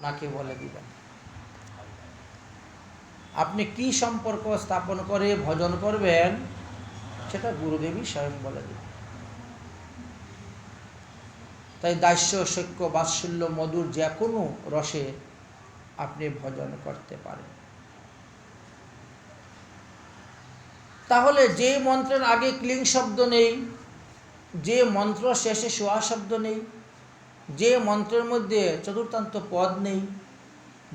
ওনাকে বলে দিবেন। আপনি কি সম্পর্ক স্থাপন করে ভজন করবেন সেটা গুরুদেবই স্বয়ং বলে দিবেন। তাই দাস্য সখ্য বাৎসল্য মধুর যে কোনো রসে আপনি ভজন করতে পারেন। তাহলে যে মন্ত্রের আগে ক্লিং শব্দ নেই, যে মন্ত্র শেষে সোয়া শব্দ নেই, যে মন্ত্রের মধ্যে চতুর্থান্ত পদ নেই,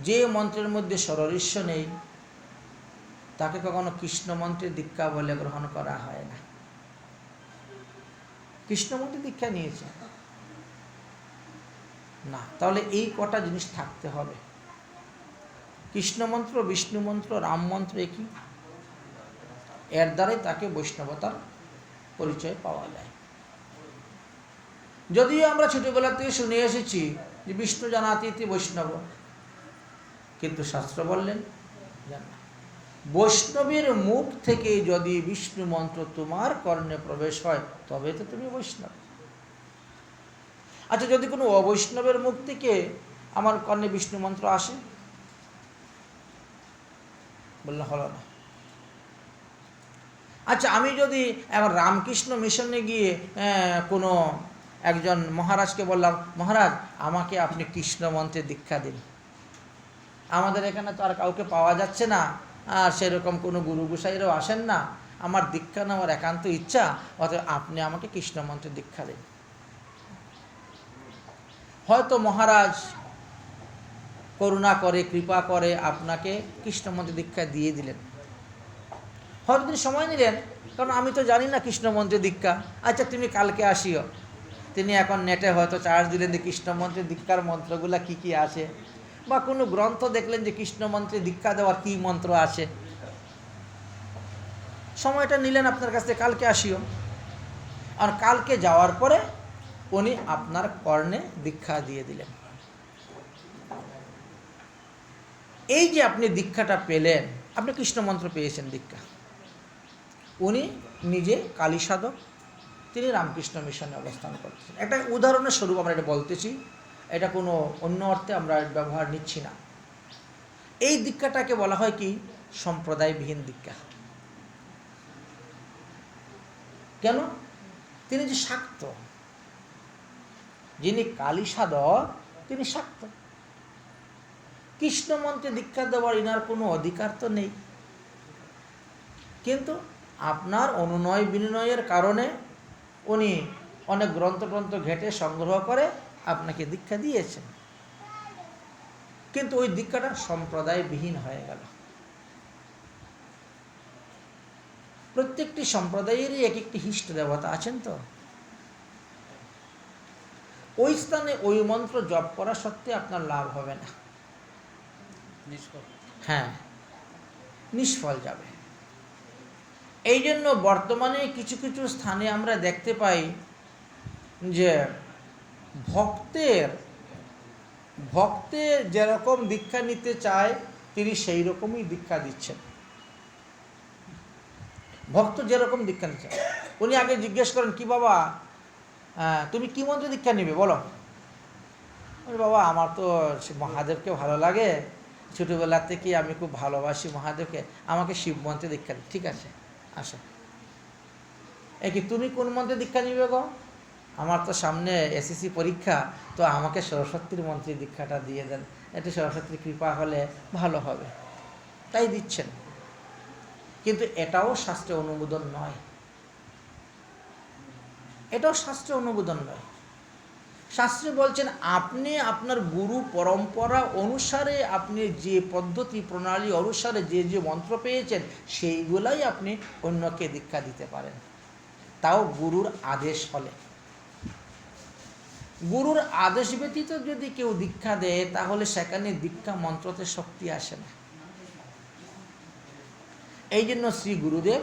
যে মন্ত্রের মধ্যে ষড়ঋষ্য নেই, তাকে কখনো কৃষ্ণ মন্ত্রের দীক্ষা বলে গ্রহণ করা হয় না। কৃষ্ণ মন্ত্রের দীক্ষা নিয়েছে না, তাহলে এই কটা জিনিস থাকতে হবে। কৃষ্ণ মন্ত্র, বিষ্ণু মন্ত্র, রাম মন্ত্র একই, এর দ্বারাই তাকে বৈষ্ণবতার পরিচয় পাওয়া যায়। যদিও আমরা ছোটবেলা থেকে শুনে এসেছি যে বিষ্ণু জানাতীতি বৈষ্ণব, কিন্তু শাস্ত্র বললেন জানা বৈষ্ণবের মুখ থেকে যদি বিষ্ণু মন্ত্র তোমার কর্ণে প্রবেশ হয় তবে তো তুমি বৈষ্ণব। আচ্ছা, যদি কোনো অবৈষ্ণবের মুখ থেকে আমার কর্ণে বিষ্ণু মন্ত্র আসে, বললে হলো না। আচ্ছা, আমি যদি এবার রামকৃষ্ণ মিশনে গিয়ে কোনো একজন মহারাজকে বললাম, মহারাজ আমাকে আপনি কৃষ্ণ মন্ত্রে দীক্ষা দিন, আমাদের এখানে তো আর কাউকে পাওয়া যাচ্ছে না, আর সেরকম কোনো গুরু গোসাইরাও আসেন না, আমার দীক্ষা নেওয়ার একান্ত ইচ্ছা, অতএব আপনি আমাকে কৃষ্ণ মন্ত্রে দীক্ষা দিন। হয়তো মহারাজ করুণা করে কৃপা করে আপনাকে কৃষ্ণ মন্ত্রে দীক্ষা দিয়ে দিলেন। হয়তো তিনি সময় নিলেন, কারণ আমি তো জানি না কৃষ্ণ মন্ত্রে দীক্ষা, আচ্ছা তুমি কালকে আসিও। তিনি এখন নেটে হয়তো চার্জ দিলেন যে কৃষ্ণ মন্ত্রে দীক্ষার মন্ত্রগুলা কি কি আছে, বা কোনো গ্রন্থ দেখলেন যে কৃষ্ণ মন্ত্রে দীক্ষা দেওয়ার কি মন্ত্র আছে, সময়টা নিলেন আপনার কাছ থেকে, কালকে আসিও। আর কালকে যাওয়ার পরে উনি আপনার কর্ণে দীক্ষা দিয়ে দিলেন। এই যে আপনি দীক্ষাটা পেলেন, আপনি কৃষ্ণ মন্ত্র পেয়েছেন দীক্ষা। উনি নিজে কালী সাধক, তিনি রামকৃষ্ণ মিশনে অবস্থান করতেছেন। একটা উদাহরণের স্বরূপ আমরা এটা বলতেছি, এটা কোনো অন্য অর্থে আমরা ব্যবহার নিচ্ছি না। এই দীক্ষাটাকে বলা হয় কি সম্প্রদায়বিহীন দীক্ষা। কেন? তিনি যে শাক্ত, যিনি কালী সাধক তিনি শাক্ত, কৃষ্ণ মন্ত্রে দীক্ষা দেওয়ার ইনার কোনো অধিকার তো নেই, কিন্তু আপনার অনুনয় বিনিময়ের কারণে উনি অনেক গ্রন্থ ঘেঁটে সংগ্রহ করে আপনাকে দীক্ষা দিয়েছেন, কিন্তু ওই দীক্ষাটা সম্প্রদায়বিহীন হয়ে গেল। প্রত্যেকটি সম্প্রদায়েরই এক একটি হিষ্ট দেবতা আছেন, তো ওই স্থানে ওই মন্ত্র জপ করা সত্ত্বে আপনার লাভ হবে না, হ্যাঁ, নিষ্ফল যাবে। এই জন্য বর্তমানে কিছু কিছু স্থানে আমরা দেখতে পাই যে ভক্তে যেরকম দীক্ষা নিতে চায় তিনি সেই রকমই দীক্ষা দিচ্ছেন। ভক্ত যেরকম দীক্ষা নিচ্ছে, উনি আগে জিজ্ঞেস করেন, কি বাবা তুমি কি মন্ত্রে দীক্ষা নিবে বলো। বাবা আমার তো মহাদেবকে ভালো লাগে, ছোটোবেলা থেকে আমি খুব ভালোবাসি মহাদেবকে, আমাকে শিব মন্ত্রে দীক্ষা দিই। ঠিক আছে, আসো। কি তুমি কোন মন্ত্রে দীক্ষা নিবে গো? আমার তো সামনে এসএসসি পরীক্ষা, তো আমাকে সরস্বতীর মন্ত্রে দীক্ষাটা দিয়ে দেন, একটু সরস্বতীর কৃপা হলে ভালো হবে, তাই দিচ্ছেন। কিন্তু এটাও শাস্ত্রে অনুমোদন নয়, এটাও শাস্ত্রে অনুমোদন নয়। শাস্ত্রে বলছেন আপনি আপনার গুরু পরম্পরা অনুসারে, আপনি যে পদ্ধতি প্রণালী অনুসারে যে যে মন্ত্র পেয়েছেন সেইগুলাই আপনি অন্যকে দীক্ষা দিতে পারেন, তাও গুরুর আদেশ হলে। গুরুর আদেশ ব্যতীত যদি কেউ দীক্ষা দেয় তাহলে সেখানে দীক্ষা মন্ত্রতে শক্তি আসে না। এই জন্য শ্রী গুরুদেব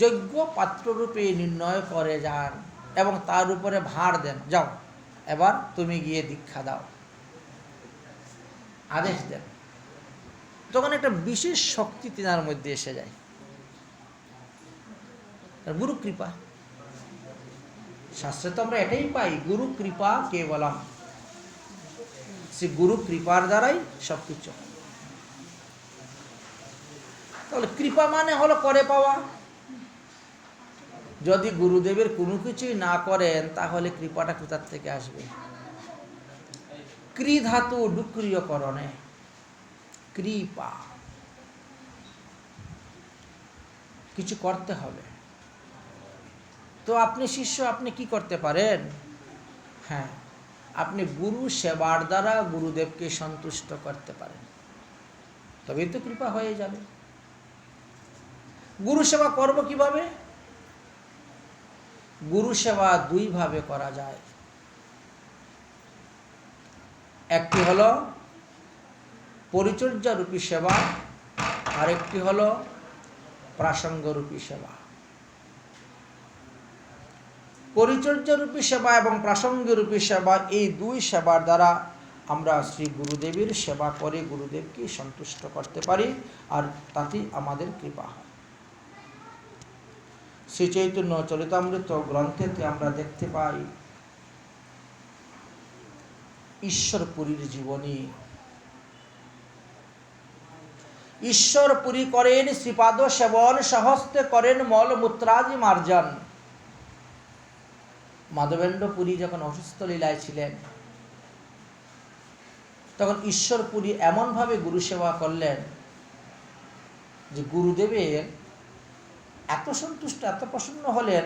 যোগ্য পাত্ররূপে নির্ণয় করে যান এবং তার উপরে ভার দেন, যাও এবার তুমি গিয়ে দীক্ষা দাও, আদেশ দেন। তখন একটা বিশেষ শক্তি তিনার মধ্যে এসে যায়, গুরু কৃপা। শাস্ত্রে তো আমরা এটাই পাই, গুরু কৃপা কেবলম। সে গুরু কৃপার দ্বারাই সব কিছু। তাহলে কৃপা মানে হলো করে পাওয়া। যদি গুরুদেবের কোনো কিছুই না করেন তাহলে কৃপাটা কোথার থেকে আসবে? ক্রি ধাতু ডুক্রিয়করণে কৃপা, কিছু করতে হবে। তো আপনি শিষ্য, আপনি কি করতে পারেন? হ্যাঁ, আপনি গুরু সেবার দ্বারা গুরুদেবকে সন্তুষ্ট করতে পারেন, তবেই তো কৃপা হয়ে যাবে। গুরু সেবা করব কিভাবে? গুরু সেবা দুইভাবে করা যায়। একটি হলো পরিচর্যারূপী সেবা, আরেকটি হলো প্রাসঙ্গরূপী সেবা। পরিচর্যারূপী সেবা এবং প্রাসঙ্গরূপী সেবা, এই দুই সেবার দ্বারা আমরা শ্রী গুরুদেবের সেবা করে গুরুদেবকে সন্তুষ্ট করতে পারি, আর তাতেই আমাদের কৃপা হয়। শ্রী চৈতন্য চরিতামৃত গ্রন্থেতে আমরা দেখতে পাই ঈশ্বরপুরীর জীবনী। ঈশ্বরপুরী করেন শ্রীপাদ সেবন, সহস্তে করেন মলমূত্রাদি মার্জন। মাধবেন্দ্র পুরী যখন অসুস্থ লীলায় ছিলেন, তখন ঈশ্বরপুরী এমনভাবে গুরু সেবা করলেন যে গুরুদেবের এত সন্তুষ্ট, এত প্রসন্ন হলেন,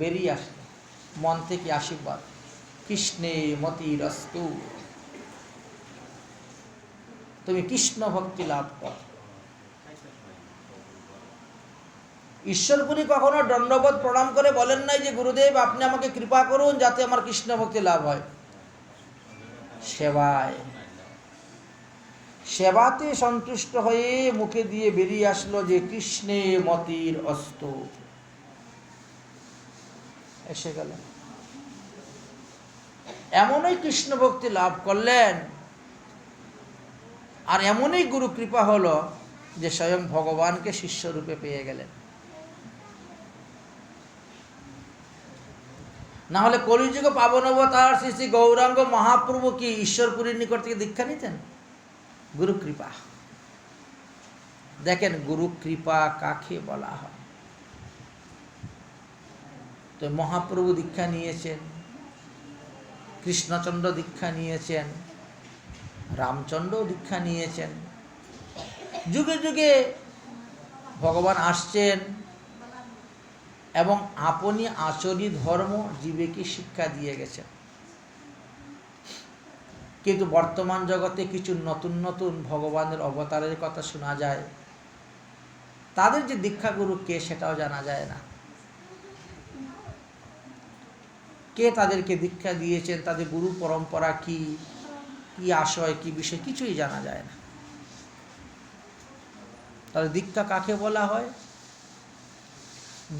বেরিয়ে আসলেন মন থেকে আশীর্বাদ, কৃষ্ণে মতিরস্তু, তুমি কৃষ্ণ ভক্তি লাভ কর। ঈশ্বরপুরী কখনো দণ্ডবোধ প্রণাম করে বলেন নাই যে গুরুদেব আপনি আমাকে কৃপা করুন যাতে আমার কৃষ্ণ ভক্তি লাভ হয়। সেবায়, সেবাতে সন্তুষ্ট হয়ে মুখে দিয়ে বেরিয়ে আসলো যে কৃষ্ণে মতির অস্তু, এসে গেল। এমনই কৃষ্ণ ভক্তি লাভ করলেন, আর এমনই গুরু কৃপা হলো যে স্বয়ং ভগবানকে শিষ্যরূপে পেয়ে গেলেন। না হলে কলিযুগে পাবন অবতার শ্রী শ্রী গৌরাঙ্গ মহাপ্রভু কি ঈশ্বরপুরীর নিকট থেকে দীক্ষা নিতেন? গুরু কৃপা। দেখেন গুরু কৃপা কাকে বলা হয়। তো মহাপ্রভু দীক্ষা নিয়েছেন, কৃষ্ণচন্দ্র দীক্ষা নিয়েছেন, রামচন্দ্র দীক্ষা নিয়েছেন। যুগে যুগে ভগবান আসছেন এবং আপনি আচরি ধর্ম জীবেকে শিক্ষা দিয়ে গেছেন। কিন্তু বর্তমান জগতে কিছু নতুন নতুন ভগবানের অবতারের কথা শোনা যায়, তাদের যে দীক্ষাগুরু কে সেটাও জানা যায় না। কে তাদেরকে দীক্ষা দিয়েছেন, তাদের গুরু পরম্পরা কি, কি আশয়, কি বিষয়, কিছুই জানা যায় না। তাহলে দীক্ষা কাকে বলা হয়?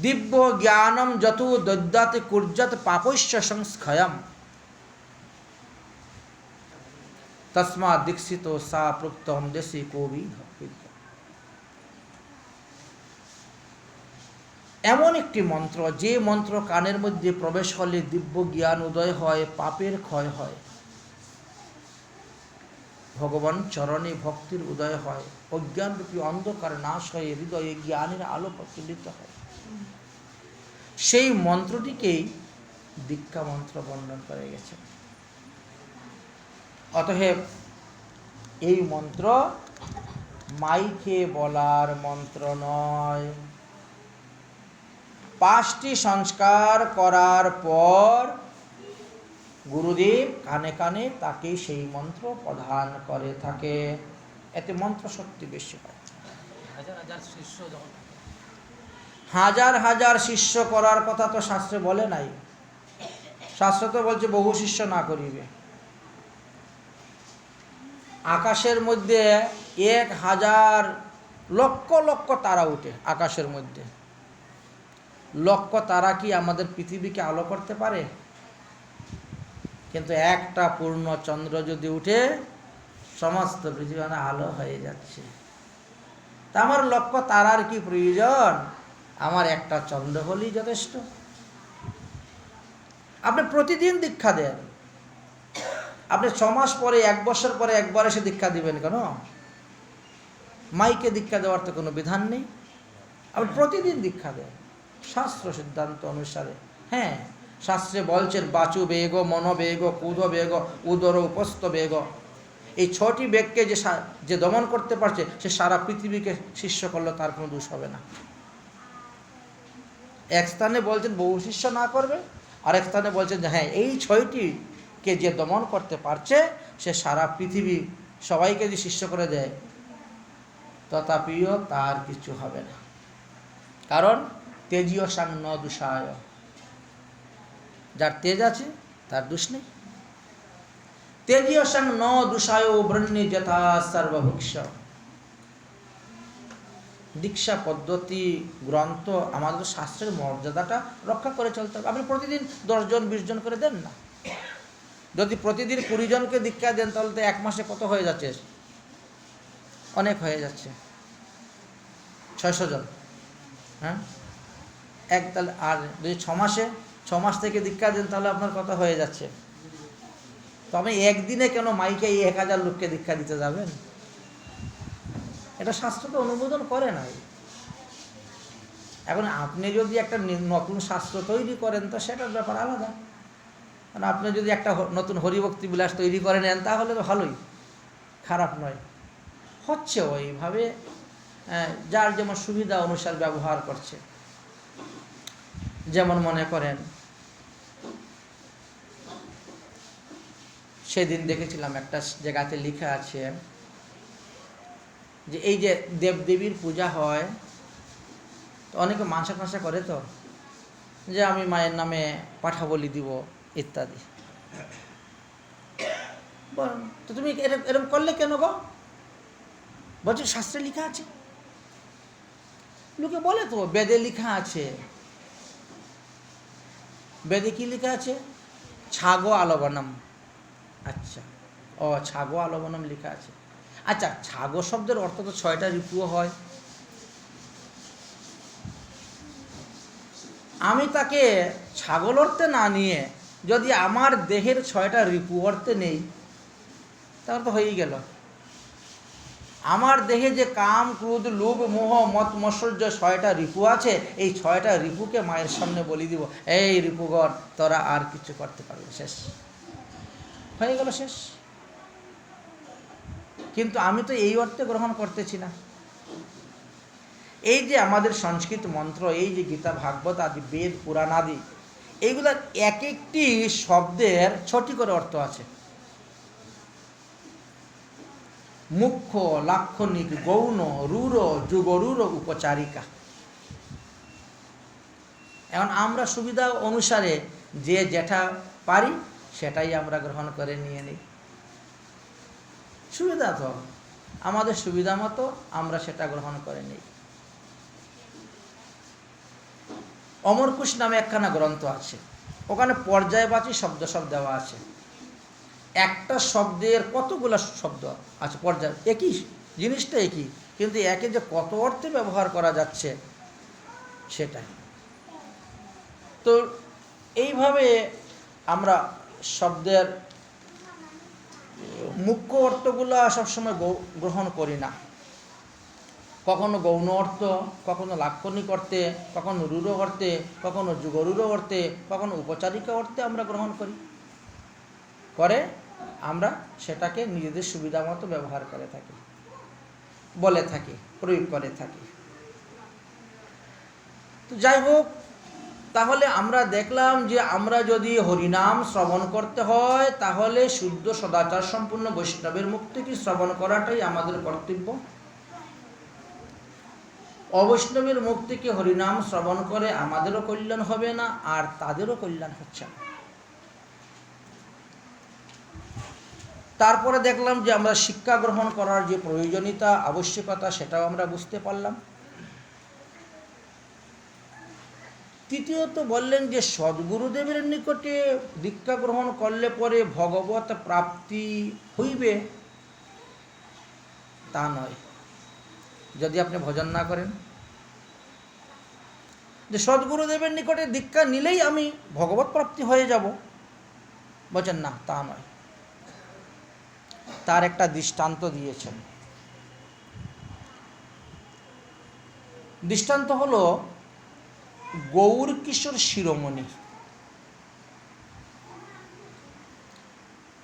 দিব্য জ্ঞানম যত দদ্যাতে কুর্যাত পাপস্য সংস্ক্ষয়ম তস্মা দীক্ষিত সা প্রক্তম দেশে কবি। এমন একটি মন্ত্র, যে মন্ত্র কানের মধ্যে প্রবেশ হলে দিব্য জ্ঞান উদয় হয়, পাপের ক্ষয় হয়, ভগবান চরণে ভক্তির উদয় হয়, অজ্ঞানরূপী অন্ধকার নাশ হয়ে হৃদয়ে জ্ঞানের আলো প্রজ্বলিত হয়। সেই মন্ত্রটিকেই দীক্ষা মন্ত্র বর্ণন করে গেছে। অতএব এই মন্ত্র মাইকে বলার মন্ত্র নয়। 5টি সংস্কার করার পর গুরুদেব কানে কানে তাকে সেই মন্ত্র প্রদান করে থাকে, এতে মন্ত্র শক্তি বেশি হয়। হাজার হাজার শিষ্য করার কথা তো শাস্ত্রে বলে নাই। শাস্ত্র তো বলছে বহু শিষ্য না করিবে। আকাশের মধ্যে 1000 লক্ষ লক্ষ তারা উঠে, আকাশের মধ্যে লক্ষ তারা কি আমাদের পৃথিবীকে আলো করতে পারে? কিন্তু একটা পূর্ণ চন্দ্র যদি উঠে, সমস্ত পৃথিবী আলো হয়ে যাচ্ছে। তা আমার লক্ষ তারার কি প্রয়োজন? আমার একটা চন্দ্র হলেই যথেষ্ট। আপনি প্রতিদিন দীক্ষা দেন, আপনি 6 মাস পরে 1 বছর পরে একবার এসে দীক্ষা দিবেন কেন? মাইকে দীক্ষা দেওয়ার তো কোনো বিধান নেই, আপনি প্রতিদিন দীক্ষা দেন শাস্ত্র সিদ্ধান্ত অনুসারে। হ্যাঁ, শাস্ত্রে বলছেন বাচু বেগ, মনোবেগ, কুধ বেগ, উদর উপস্থ বেগ। এই 6টি বেগকে যে দমন করতে পারছে সে সারা পৃথিবীকে শিষ্য করলে তার কোনো দোষ হবে না। এক স্থানে বলছেন বহু শিষ্য না করবে, আরেক স্থানে বলছেন যে হ্যাঁ এই 6টিকে যে দমন করতে পারছে সে সারা পৃথিবী সবাইকে যে শিষ্য করে দেয় তথাপিও তার কিছু হবে না। কারণ তেজীয় সাং ন দূষায়, যার তেজ আছে তার দোষ নেই। তেজীয় সাং ন দূষায় ব্রণ্যে যথা সর্বভুক্ষ। দীক্ষা পদ্ধতি গ্রন্থ আমাদের শাস্ত্রের মর্যাদাটা রক্ষা করে চলতে হবে। আপনি প্রতিদিন 10 জন 20 জন করে দেন না, যদি প্রতিদিন 20 জনকে দীক্ষা দেন তাহলে তো 1 মাসে কত হয়ে যাচ্ছে? অনেক হয়ে যাচ্ছে, 600 জন। হ্যাঁ, তাহলে আর যদি 6 মাস থেকে দীক্ষা দেন তাহলে আপনার কত হয়ে যাচ্ছে? তো আপনি একদিনে কেন মাইকে 1000 লোককে দীক্ষা দিতে যাবেন? এটা শাস্ত্র তো অনুমোদন করে নাই। এখন আপনি যদি একটা নতুন শাস্ত্র তৈরি করেন তো সেটার ব্যাপার আলাদা। কারণ আপনি যদি একটা নতুন হরিভক্তি বিলাস তৈরি করে নেন তাহলে তো ভালোই, খারাপ নয়। হচ্ছে ওইভাবে যার যেমন সুবিধা অনুসার ব্যবহার করছে। যেমন মনে করেন সেদিন দেখেছিলাম একটা জায়গাতে লেখা আছে যে এই যে দেবদেবীর পূজা হয় তো অনেকে মানসা টানসা করে, তো যে আমি মায়ের নামে পাঠা বলি দিব ইত্যাদি। তো তুমি এরকম করলে কেন গো? বলছে শাস্ত্রে লেখা আছে। লোকে বলে তো বেদে লেখা আছে। বেদে কি লেখা আছে? ছাগো আলবনম। আচ্ছা, ও ছাগো আলবনম লেখা আছে। আচ্ছা, ছাগো শব্দের অর্থ তো 6টা ঋতুও হয়। আমি তাকে ছাগল অর্থে না নিয়ে যদি আমার দেহের 6টা রিপু অর্থে নেই তাহলে তো হয়েই গেল। আমার দেহে যে কাম, ক্রোধ, লোভ, মোহ, মত, মৎসর্য 6টা রিপু আছে, এই 6টা রিপুকে মায়ের সামনে বলি দিব, এই রিপুগণ তোরা আর কিছু করতে পারবে, শেষ হয়ে গেল, শেষ। কিন্তু আমি তো এই অর্থে গ্রহণ করতেছি না। এই যে আমাদের সংস্কৃত মন্ত্র, এই যে গীতা, ভাগবত আদি বেদ, পুরাণ আদি, এইগুলোর এক একটি শব্দের 6টি করে অর্থ আছে। মুখ্য, লাক্ষণিক, গৌণ, রূঢ়, যুগরূঢ়, উপচারিকা। এখন আমরা সুবিধা অনুসারে যে যেটা পারি সেটাই আমরা গ্রহণ করে নিয়ে নিই। সুবিধা তো আমাদের সুবিধা মতো আমরা সেটা গ্রহণ করে নিই। অমরকুশ নামে একখানা গ্রন্থ আছে, ওখানে পর্যায়বাচী শব্দ সব দেওয়া আছে। একটা শব্দের কতগুলো শব্দ আছে, পর্যায়, একই জিনিসটা একই, কিন্তু একে যে কত অর্থে ব্যবহার করা যাচ্ছে সেটাই। তো এইভাবে আমরা শব্দের মুখ্য অর্থগুলো সবসময় গ্রহণ করি না। কখনো গৌণ অর্থ, কখনো লাক্ষণিক অর্থে, কখনো রূঢ় অর্থে, কখনো যুগরূঢ় অর্থে, কখনো উপচারিকা অর্থে আমরা গ্রহণ করি, করে আমরা সেটাকে নিজেদের সুবিধা মতো ব্যবহার করে থাকি, বলে থাকি, প্রয়োগ করে থাকি। তো যাই হোক, তাহলে আমরা দেখলাম যে আমরা যদি হরিনাম শ্রবণ করতে হয় তাহলে শুদ্ধ সদাচার সম্পূর্ণ বৈষ্ণবের মুখ থেকে শ্রবণ করাটাই আমাদের কর্তব্য। অবৈষ্ণবের মুখ থেকে হরিনাম শ্রবণ করে আমাদেরও কল্যাণ হবে না, আর তাদেরও কল্যাণ হচ্ছে না। তারপরে দেখলাম যে আমরা শিক্ষা গ্রহণ করার যে প্রয়োজনীয়তা, আবশ্যকতা, সেটাও আমরা বুঝতে পারলাম। তৃতীয়ত বললেন যে সদ্গুরুদেবের নিকটে দীক্ষা গ্রহণ করলে পরে ভগবত প্রাপ্তি হইবে, তা নয়। যদি আপনি ভজন না করেন, যে সদ্গুরুদেবের নিকটে দীক্ষা নিলেই আমি ভগবত প্রাপ্তি হয়ে যাব, বলছেন না, তা নয়। তার একটা দৃষ্টান্ত দিয়েছেন। দৃষ্টান্ত হলো গৌর কিশোর শিরোমণি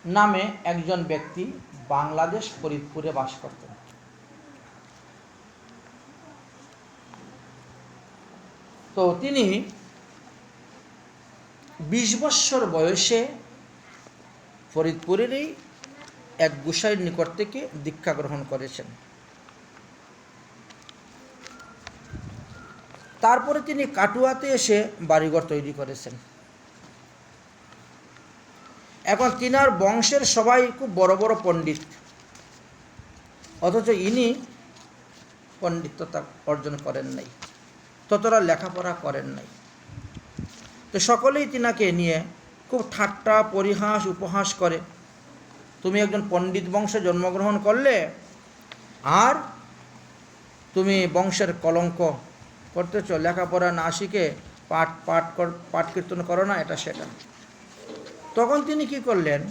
নামে একজন ব্যক্তি বাংলাদেশ ফরিদপুরে বাস করতেন। তো তিনি 20 বৎসর বয়সে ফরিদপুরেরই এক গোসাইয়ের নিকট থেকে দীক্ষা গ্রহণ করেছেন। তারপরে তিনি কাটুয়াতে এসে বাড়িঘর তৈরি করেছেন। এখন তিনার বংশের সবাই খুব বড় বড় পণ্ডিত, অথচ ইনি পণ্ডিততা অর্জন করেন নাই, ততটা লেখাপড়া করেন নাই। তো সকলেই তিনাকে নিয়ে খুব ঠাট্টা পরিহাস উপহাস করে, তুমি একজন পণ্ডিত বংশে জন্মগ্রহণ করলে আর তুমি বংশের কলঙ্ক করতেছ, লেখাপড়া না শিখে পাঠ কীর্তন করো না, এটা সেটা। তখন তিনি কি করলেন,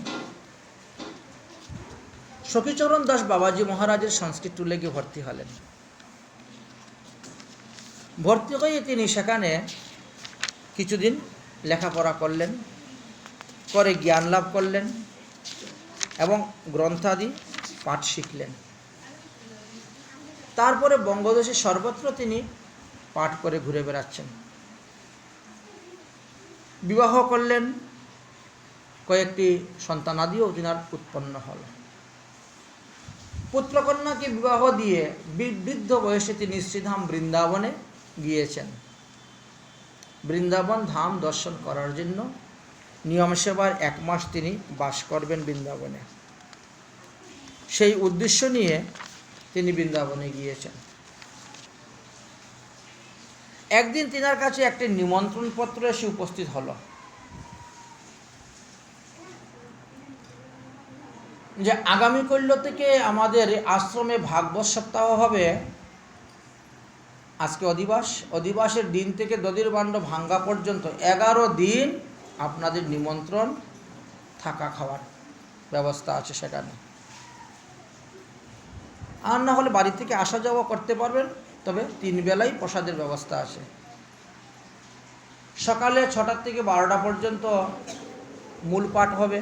সখীচরণ দাস বাবাজি মহারাজের সংস্কৃত স্কুলে গিয়ে ভর্তি হলেন। ভর্তি হয়ে তিনি সেখানে কিছুদিন লেখাপড়া করলেন, করে জ্ঞান লাভ করলেন এবং গ্রন্থাদি পাঠ শিখলেন। তারপরে বঙ্গদেশে সর্বত্র তিনি পাঠ করে ঘুরে বেড়াচ্ছেন। বিবাহ করলেন, কয়েকটি সন্তানাদিও তিনার উৎপন্ন হল। পুত্রকন্যাকে বিবাহ দিয়ে বৃদ্ধ বয়সে তিনি শ্রীধাম বৃন্দাবনে গিয়েছেন। বৃন্দাবন ধাম দর্শন করার জন্য নিয়ম সেবার 1 মাস তিনি বাস করবেন বৃন্দাবনে। সেই উদ্দেশ্য নিয়ে তিনি বৃন্দাবনে গিয়েছেন। একদিন তিনার কাছে একটি নিমন্ত্রণ পত্র এসে উপস্থিত হলো যে আগামী কৈল্য থেকে আমাদের আশ্রমে ভাগবত সপ্তাহ হবে। আজকে অধিবাসের দিন থেকে দধিরবান্ড ভাঙ্গা পর্যন্ত 11 দিন আপনাদের নিমন্ত্রণ, থাকা খাওয়ার ব্যবস্থা আছে সেখানে। আর না হলে বাড়ি থেকে আসা যাওয়া করতে পারবেন, তবে 3 বেলাই প্রসাদের ব্যবস্থা আছে। সকালে 6টা থেকে 12টা পর্যন্ত মূল পাঠ হবে,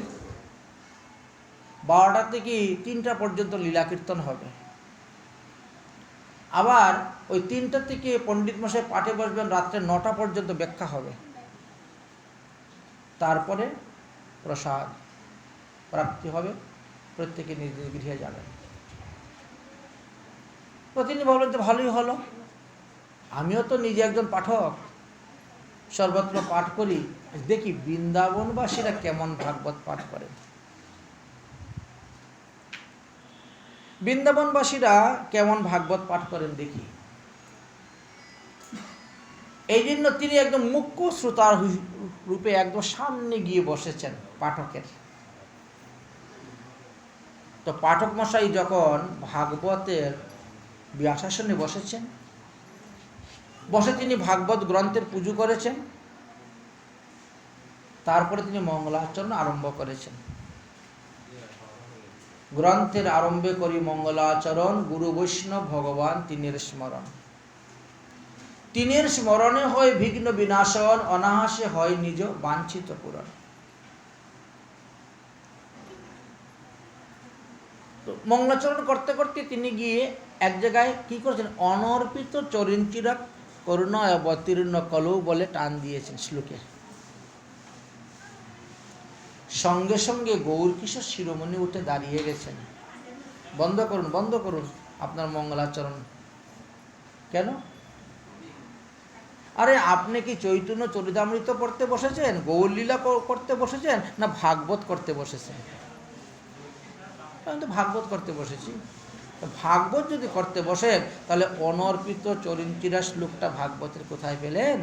12টা থেকে 3টা পর্যন্ত লীলা কীর্তন হবে। আবার ওই 3টা থেকে পণ্ডিত মশাই পাঠে বসবেন, রাত্রে 9টা পর্যন্ত ব্যাখ্যা হবে। তারপরে প্রসাদ প্রাপ্তি হবে, প্রত্যেকে নিজ নিজ গৃহে যাবেন। তো তিনি বললেন তো ভালোই হলো, আমিও তো নিজে একজন পাঠক, সর্বত্র পাঠ করি, দেখি বৃন্দাবনবাসীরা কেমন ভাগবত পাঠ করেন। বৃন্দাবনবাসীরা কেমন ভাগবত পাঠ করেন দেখি। এই জন্য তিনি একদম মুখ্য শ্রোতার রূপে একদম সামনে গিয়ে বসেছেন পাঠকের। তো পাঠক মশাই যখন ভাগবতের ব্যাসাসনে বসেছেন, বসে তিনি ভাগবত গ্রন্থের পুজো করেছেন। তারপরে তিনি মঙ্গলাচরণ আরম্ভ করেছেন। গ্রন্থের আরম্ভে করি মঙ্গলাচরণ, গুরু বৈষ্ণব ভগবান তিনের স্মরণ। তিনের স্মরণে হয় বিঘ্ন বিনাশন, অনাহাসে হয় নিজ বাঞ্ছিত পূরণ। তো মঙ্গলাচরণ করতে করতে তিনি গিয়ে এক জায়গায় কি করেছেন, অনর্পিত চরিঞ্চিরা করুণা অবতীর্ণ কলৌ বলে টান দিয়েছেন শ্লোকে। সঙ্গে সঙ্গে গৌরকিশোর শিরোমণি উঠে দাঁড়িয়ে গেছেন, বন্ধ করুন আপনার মঙ্গলাচরণ। কেন? আরে আপনি কি চৈতন্য চরিতামৃত পড়তে বসেছেন, গৌরলীলা করতে বসেছেন, না ভাগবত করতে বসেছেন? আমি তো ভাগবত করতে বসেছি। ভাগবত যদি করতে বসেন তাহলে অনর্পিত চরিঞ্চিরা শ্লোকটা ভাগবতের কোথায় পেলেন?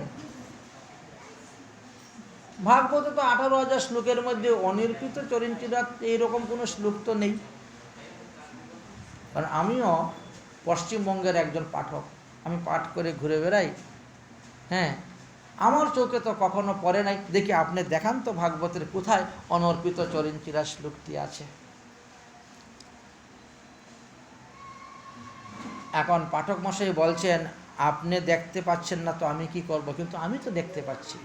ভাগবতে তো 18,000 শ্লোকের মধ্যে অনির্পিত চরিঞ্চিরা এইরকম কোনো শ্লোক তো নেই। কারণ আমিও পশ্চিমবঙ্গের একজন পাঠক, আমি পাঠ করে ঘুরে বেড়াই। হ্যাঁ, আমার চোখে তো কখনো পড়ে নাই। দেখি আপনি দেখান তো ভাগবতের কোথায় অনর্পিত চরিঞ্চিরা শ্লোকটি আছে। এখন পাঠক মশাই বলছেন, আপনি দেখতে পাচ্ছেন না তো আমি কি করব, কিন্তু আমি তো দেখতে পাচ্ছি।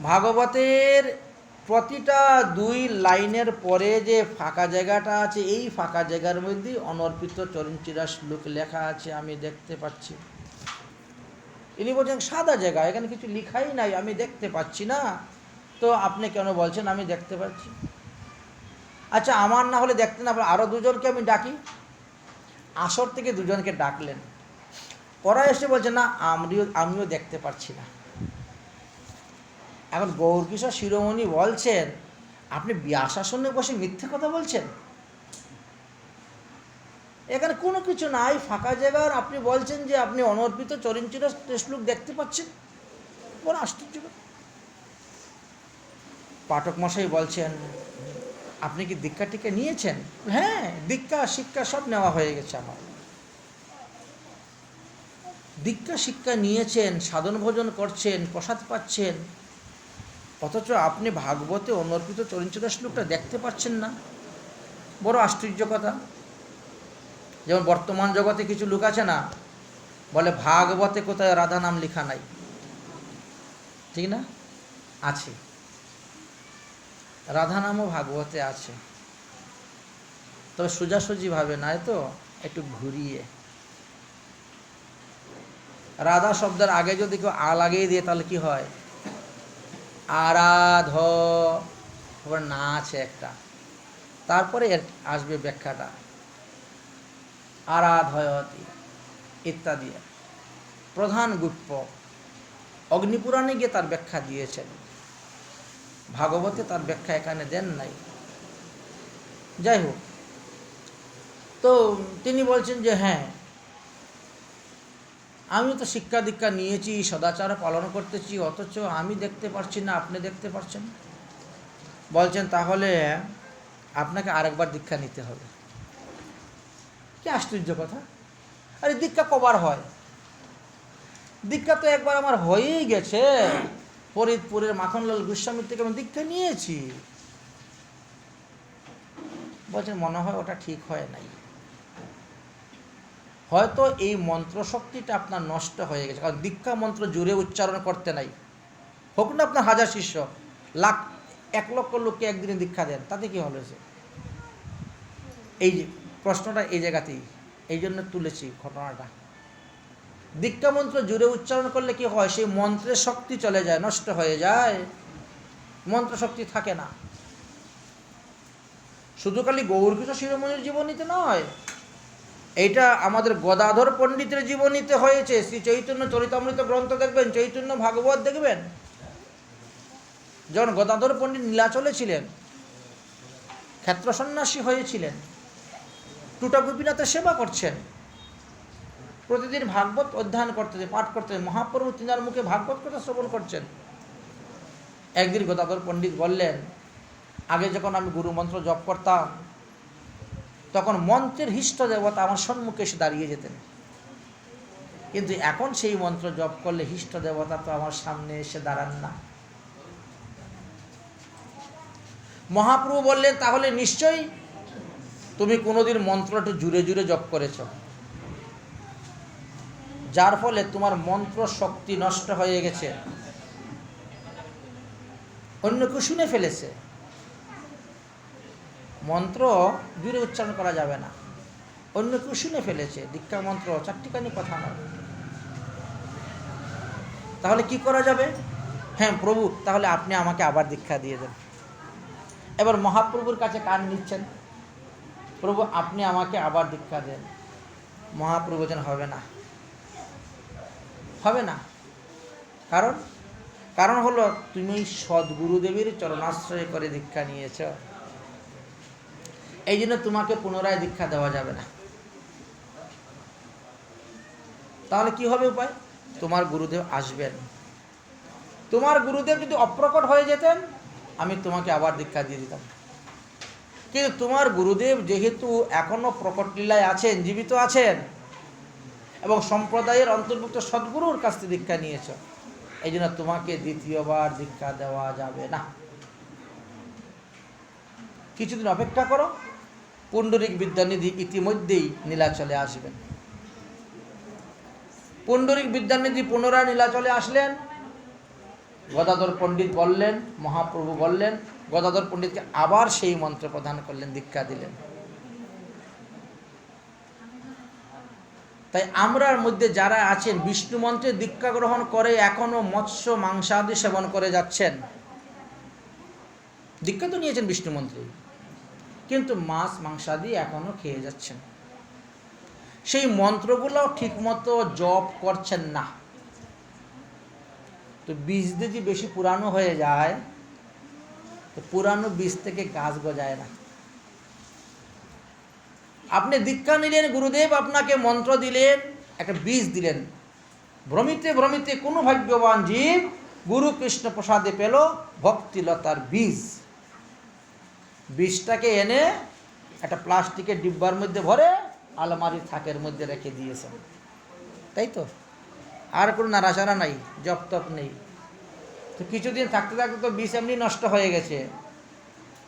ভাগবতের প্রতিটা 2 লাইনের পরে যে ফাঁকা জায়গাটা আছে, এই ফাঁকা জায়গার মধ্যে অনর্পিত চরণচিরা শ্লোক লেখা আছে, আমি দেখতে পাচ্ছি। ইনি বলছেন সাদা জায়গা, এখানে কিছু লেখাই নাই, আমি দেখতে পাচ্ছি না, তো আপনি কেন বলছেন আমি দেখতে পাচ্ছি? আচ্ছা, আমার না হলে দেখতে না, আরও 2 জনকে আমি ডাকি। আসর থেকে 2 জনকে ডাকলেন। ওরা এসে বলছে না, আমিও দেখতে পাচ্ছি না। এখন গৌরকিশোর শিরোমণি বলছেন, আপনি ব্যাসাসনে বসে মিথ্যে কথা বলছেন, এখানে কোনো কিছু নাই, ফাঁকা জায়গার আপনি বলছেন যে আপনি অনর্পিত চরণচিরা শ্লোক দেখতে পাচ্ছেন, বড় আশ্চর্য। পাঠক মশাই বলছেন, আপনি কি দীক্ষা টিকা নিয়েছেন? হ্যাঁ, দীক্ষা শিক্ষা সব নেওয়া হয়ে গেছে আমার। দীক্ষা শিক্ষা নিয়েছেন, সাধন ভোজন করছেন, প্রসাদ পাচ্ছেন, অথচ আপনি ভাগবতে অনর্পিত চরণচিরা শ্লোকটা দেখতে পাচ্ছেন না, বড় আশ্চর্য কথা। যেমন বর্তমান জগতে কিছু লোক আছে না, বলে ভাগবতে কোথায় রাধা নাম লেখা নাই, ঠিক না? আছে, রাধা নামও ভাগবতে আছে, তবে সোজাসুজিভাবে নয়, তো একটু ঘুরিয়ে। রাধা শব্দের আগে যদি কেউ লাগিয়ে দিয়ে তাহলে কি হয়? আরাধ, না আছে একটা, তারপরে আসবে ব্যাখ্যাটা আরাধয়তি ইত্যাদি। প্রধান গুপ্ত অগ্নিপুরাণে গিয়ে তার ব্যাখ্যা দিয়েছেন, ভাগবতে তার ব্যাখ্যা এখানে দেন নাই। যাই হোক, তো তিনি বলছেন যে হ্যাঁ, আমি তো শিক্ষা দীক্ষা নিয়েছি, সদাচার পালন করতেছি, অথচ আমি দেখতে পারছি না, আপনি দেখতে পারছেন। বলছেন তাহলে আপনাকে আরেকবার দীক্ষা নিতে হবে। কি আশ্চর্য কথা! আরে দীক্ষা কবার হয়? দীক্ষা তো একবার আমার হয়েই গেছে, ফরিদপুরের মাখনলাল গোস্বামীর থেকে আমি দীক্ষা নিয়েছি। বলছেন মনে হয় ওটা ঠিক হয় নাই, হয়তো এই মন্ত্র শক্তিটা আপনার নষ্ট হয়ে গেছে, কারণ দীক্ষা মন্ত্র জুড়ে উচ্চারণ করতে নাই। হোক না আপনার 1000 শিষ্য, 1,00,000 লোককে একদিনে দীক্ষা দেন, তাতে কি হয়েছে? এই যে প্রশ্নটা এই জায়গাতেই, এই জন্য তুলেছি ঘটনাটা। দীক্ষা মন্ত্র জুড়ে উচ্চারণ করলে কি হয়? সেই মন্ত্রের শক্তি চলে যায়, নষ্ট হয়ে যায়, মন্ত্র শক্তি থাকে না। শুধু খালি গৌরকিশোর শিরোমণির জীবনীতে নয়, এইটা আমাদের গদাধর পণ্ডিতের জীবনীতে হয়েছে। শ্রী চৈতন্য চরিতামৃত গ্রন্থ দেখবেন, চৈতন্য ভাগবত দেখবেন, যখন গদাধর পণ্ডিত নীলাচলে ছিলেন, ক্ষেত্র সন্ন্যাসী হয়েছিলেন, টুটা গোপীনাথের সেবা করছেন, প্রতিদিন ভাগবত অধ্যয়ন করতেছে, পাঠ করতেছে, মহাপ্রভু তিনার মুখে ভাগবত কথা শ্রবণ করছেন। একদিন গদাধর পণ্ডিত বললেন, আগে যখন আমি গুরু মন্ত্র জপ করতাম, তখন মন্ত্রের হিষ্ট দেবতা আমার সম্মুখে এসে দাঁড়িয়ে যেতেন, কিন্তু এখন সেই মন্ত্র জপ করলে হিষ্ট দেবতা তো আমার সামনে এসে দাঁড়ান না। মহাপ্রভু বললেন, তাহলে নিশ্চয়ই তুমি কোনোদিন মন্ত্রটা জুড়ে জুড়ে জপ করেছ, যার ফলে তোমার মন্ত্র শক্তি নষ্ট হয়ে গেছে, অন্য কেউ শুনে ফেলেছে। মন্ত্র জুড়ে উচ্চারণ করা যাবে না, অন্য কেউ শুনে ফেলেছে। দীক্ষা মন্ত্র চারটিখানি কথা নয়। তাহলে কি করা যাবে? হ্যাঁ প্রভু, তাহলে আপনি আমাকে আবার দীক্ষা দিয়ে দেন। এবার মহাপ্রভুর কাছে কান নিচ্ছেন, প্রভু আপনি আমাকে আবার দীক্ষা দেন। মহাপ্রভু যেন হবে না, হবে না। কারণ হলো তুমি সদ্গুরুদেবের চরণাশ্রয় করে দীক্ষা নিয়েছ, এই জন্য তোমাকে পুনরায় দীক্ষা দেওয়া যাবে না। তাহলে কি হবে উপায়? তোমার গুরুদেব আসবেন। তোমার গুরুদেব যদি অপ্রকট হয়ে যেতেন, আমি তোমাকে আবার দীক্ষা দিয়ে দিতাম। কিন্তু তোমার গুরুদেব যেহেতু এখনো প্রকট লীলায় আছেন, জীবিত আছেন, এবং সম্প্রদায়ের অন্তর্ভুক্ত সদ্গুরুর কাছ থেকে দীক্ষা নিয়েছ, এই জন্য তোমাকে দ্বিতীয়বার দীক্ষা দেওয়া যাবে না। কিছুদিন অপেক্ষা করো, পুণ্ডরিক বিদ্যানিধি ইতিমধ্যেই নীলাচলে আসবেন। পুণ্ডরিক বিদ্যানিধি পুনরায় নীলাচলে আসলেন। গদাধর পণ্ডিত বললেন, মহাপ্রভু বললেন, গদাধর পণ্ডিতকে আবার সেই মন্ত্র প্রদান করলেন, দীক্ষা দিলেন। তাই আমরার মধ্যে যারা আছেন বিষ্ণু মন্ত্রে দীক্ষা গ্রহণ করে এখনো মৎস্য মাংসাদি সেবন করে যাচ্ছেন, দীক্ষা তো নিয়েছেন বিষ্ণু মন্ত্রে, কিন্তু মাছ মাংসাদি এখনো খেয়ে যাচ্ছেন, সেই মন্ত্রগুলো ঠিকমতো জপ করছেন না। তো বীজ যদি বেশি পুরানো হয়ে যায়, তো পুরানো বীজ থেকে গাছ গজায় না। আপনি দীক্ষা নিলেন, গুরুদেব আপনাকে মন্ত্র দিলেন, একটা বীজ দিলেন, ভ্রমিতে ভ্রমিতে কোনো ভাগ্যবান জীব গুরু কৃষ্ণ প্রসাদে পেল ভক্তিলতার বীজ। বীজটাকে এনে একটা প্লাস্টিকের ডিব্বার মধ্যে ভরে আলমারির থাকের মধ্যে রেখে দিয়েছেন, তাই তো? আর কোনো নাড়াচাড়া নাই, জপ তপ নেই। তো কিছুদিন থাকতে থাকতে তো বীজ এমনি নষ্ট হয়ে গেছে,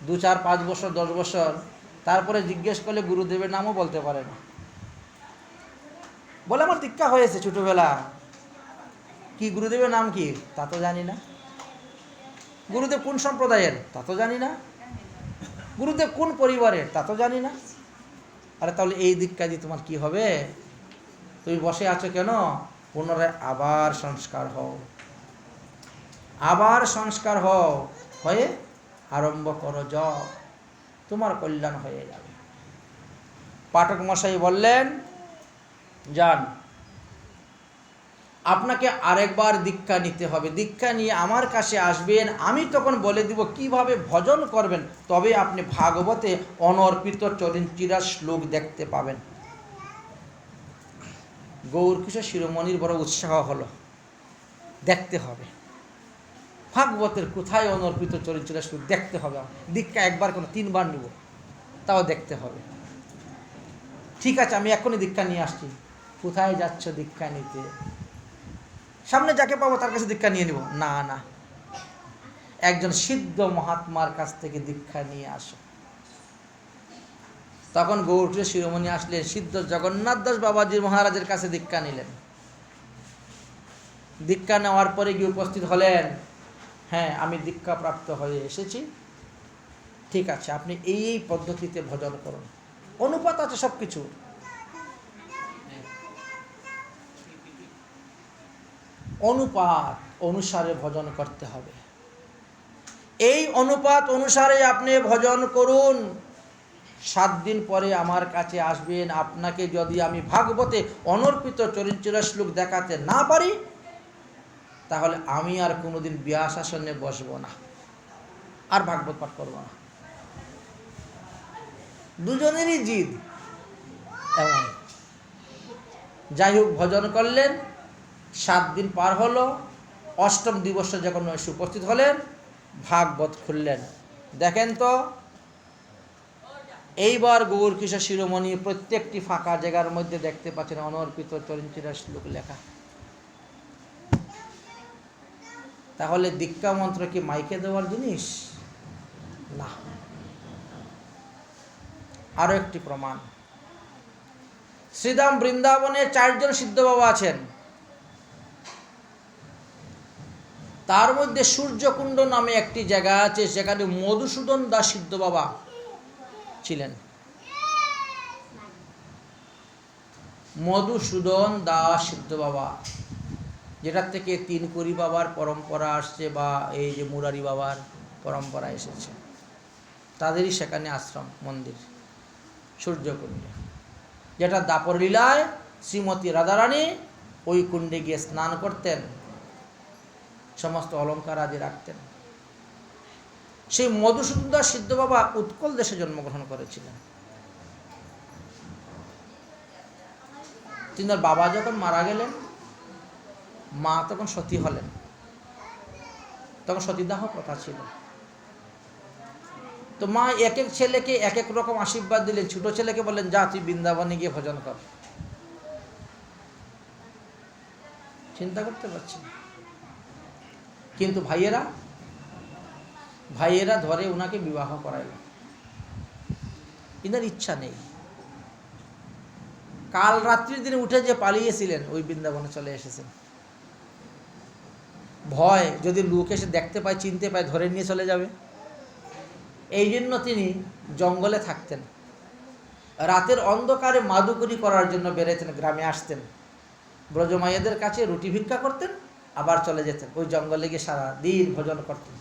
2, 4, 5 বছর, 10 বছর। তারপরে জিজ্ঞেস করলে গুরুদেবের নামও বলতে পারে না, বলে আমার দীক্ষা হয়েছে ছোটবেলা। কি গুরুদেবের নাম কি তা তো জানি না, গুরুদেব কোন সম্প্রদায়ের তা তো জানি না, গুরুদেব কোন পরিবারের তা তো জানি না। আরে তাহলে এই দীক্ষা দিয়ে তোমার কি হবে? তুমি বসে আছো কেন? পুনরায় আবার সংস্কার হও, আবার সংস্কার হও, হয়ে আরম্ভ করো জপ, তোমার কল্যাণ হয়ে যাবে। পাঠক মশাই বললেন, যান, আপনাকে আরেকবার দীক্ষা নিতে হবে, দীক্ষা নিয়ে আমার কাছে আসবেন, আমি তখন বলে দিব কিভাবে ভজন করবেন, তবে আপনি ভাগবতে অনর্পিত চরিঞ্চিরা শ্লোক দেখতে পাবেন। গৌরকিশোর শিরোমণির বড় উৎসাহ হলো, দেখতে হবে ভাগবতের কোথায় অনর্পিত চরিঞ্চিরা শ্লোক দেখতে হবে। দীক্ষা একবার কোনো 3 বার নিব, তাও দেখতে হবে। ঠিক আছে, আমি এখনই দীক্ষা নিয়ে আসছি। কোথায় যাচ্ছ দীক্ষা নিতে? সামনে যাকে পাবো তার কাছে দীক্ষা নিয়ে নিব? না না, একজন সিদ্ধ মহাত্মার কাছ থেকে দীক্ষা নিয়ে আসো। তখন গৌরকিশোর শিরোমণি আসলেন, সিদ্ধ জগন্নাথ দাস বাবাজি মহারাজের কাছে দীক্ষা নিলেন। দীক্ষা নেওয়ার পরে গিয়ে উপস্থিত হলেন, হ্যাঁ আমি দীক্ষা প্রাপ্ত হয়ে এসেছি, ঠিক আছে আপনি এই পদ্ধতিতে ভজন করুন। অনুপাত আছে সব কিছু, অনুপাত অনুসারে ভজন করতে হবে। এই অনুপাত অনুসারে আপনি ভজন করুন। 7 দিন পরে আমার কাছে আসবেন। আপনাকে যদি আমি ভাগবতে অনর্পিত চরিঞ্চিরা শ্লোক দেখাতে না পারি, তাহলে আমি আর কোনোদিন ব্যাস আসনে বসবো না, আর ভাগবত পাঠ করবো না। দুজনেরই জিদ এমন। যাই হোক, ভজন করলেন, 7 দিন পার হলো। 8ম দিবসে যখন এসে উপস্থিত হলেন, ভাগবত খুললেন, দেখেন তো এইবার গৌরকিশোর শিরোমণি প্রত্যেকটি ফাঁকা জায়গার মধ্যে দেখতে পাচ্ছেন অনর্পিত চরিঞ্চিরা শ্লোক লেখা। তাহলে দীক্ষা মন্ত্র কি মাইকে দেওয়ার জিনিস? না। আরো একটি প্রমাণ, শ্রীধাম বৃন্দাবনে 4 জন সিদ্ধ বাবা আছেন। তার মধ্যে সূর্যকুণ্ড নামে একটি জায়গা আছে, সেখানে মধুসূদন দাস সিদ্ধ বাবা ছিলেন। মধুসূদন দাস সিদ্ধ বাবা, যেটার থেকে 3 কুড়ি বাবার পরম্পরা আসছে, বা এই যে মুরারি বাবার পরম্পরা এসেছে, তাদেরই সেখানে আশ্রম মন্দির সূর্যকুণ্ডে, যেটা দাপর লীলায় শ্রীমতী রাধারানী ওই কুণ্ডে গিয়ে স্নান করতেন, সমস্ত অলঙ্কার আদি রাখতেন। সেই মধুসূদন দাস সিদ্ধ বাবা উৎকল দেশে জন্মগ্রহণ করেছিলেন। তিনার বাবা যখন মারা গেলেন, মা তখন সতী হলেন। তখন সতীদাহ প্রথা ছিল। তো মা এক এক ছেলেকে এক এক রকম আশীর্বাদ দিলেন। ছোট ছেলেকে বললেন, যা তুই বৃন্দাবনে গিয়ে ভজন কর। চিন্তা করতে পারছি। কিন্তু ভাইয়েরা ধরে ওনাকে বিবাহ করাইল। ইনার ইচ্ছা নেই। কাল রাত্রির দিনে উঠে যে পালিয়েছিলেন ওই বৃন্দাবনে চলে এসেছেন। ভয় যদি লোক এসে দেখতে পায়, চিনতে পায়, ধরে নিয়ে চলে যাবে। এই জন্য তিনি জঙ্গলে থাকতেন। রাতের অন্ধকারে মাদুকরি করার জন্য বেরোতেন, গ্রামে আসতেন, ব্রজমাইয়াদের কাছে রুটি ভিক্ষা করতেন, আবার চলে যেতেন, ওই জঙ্গলে গিয়ে সারা দিন ভোজন করতেন।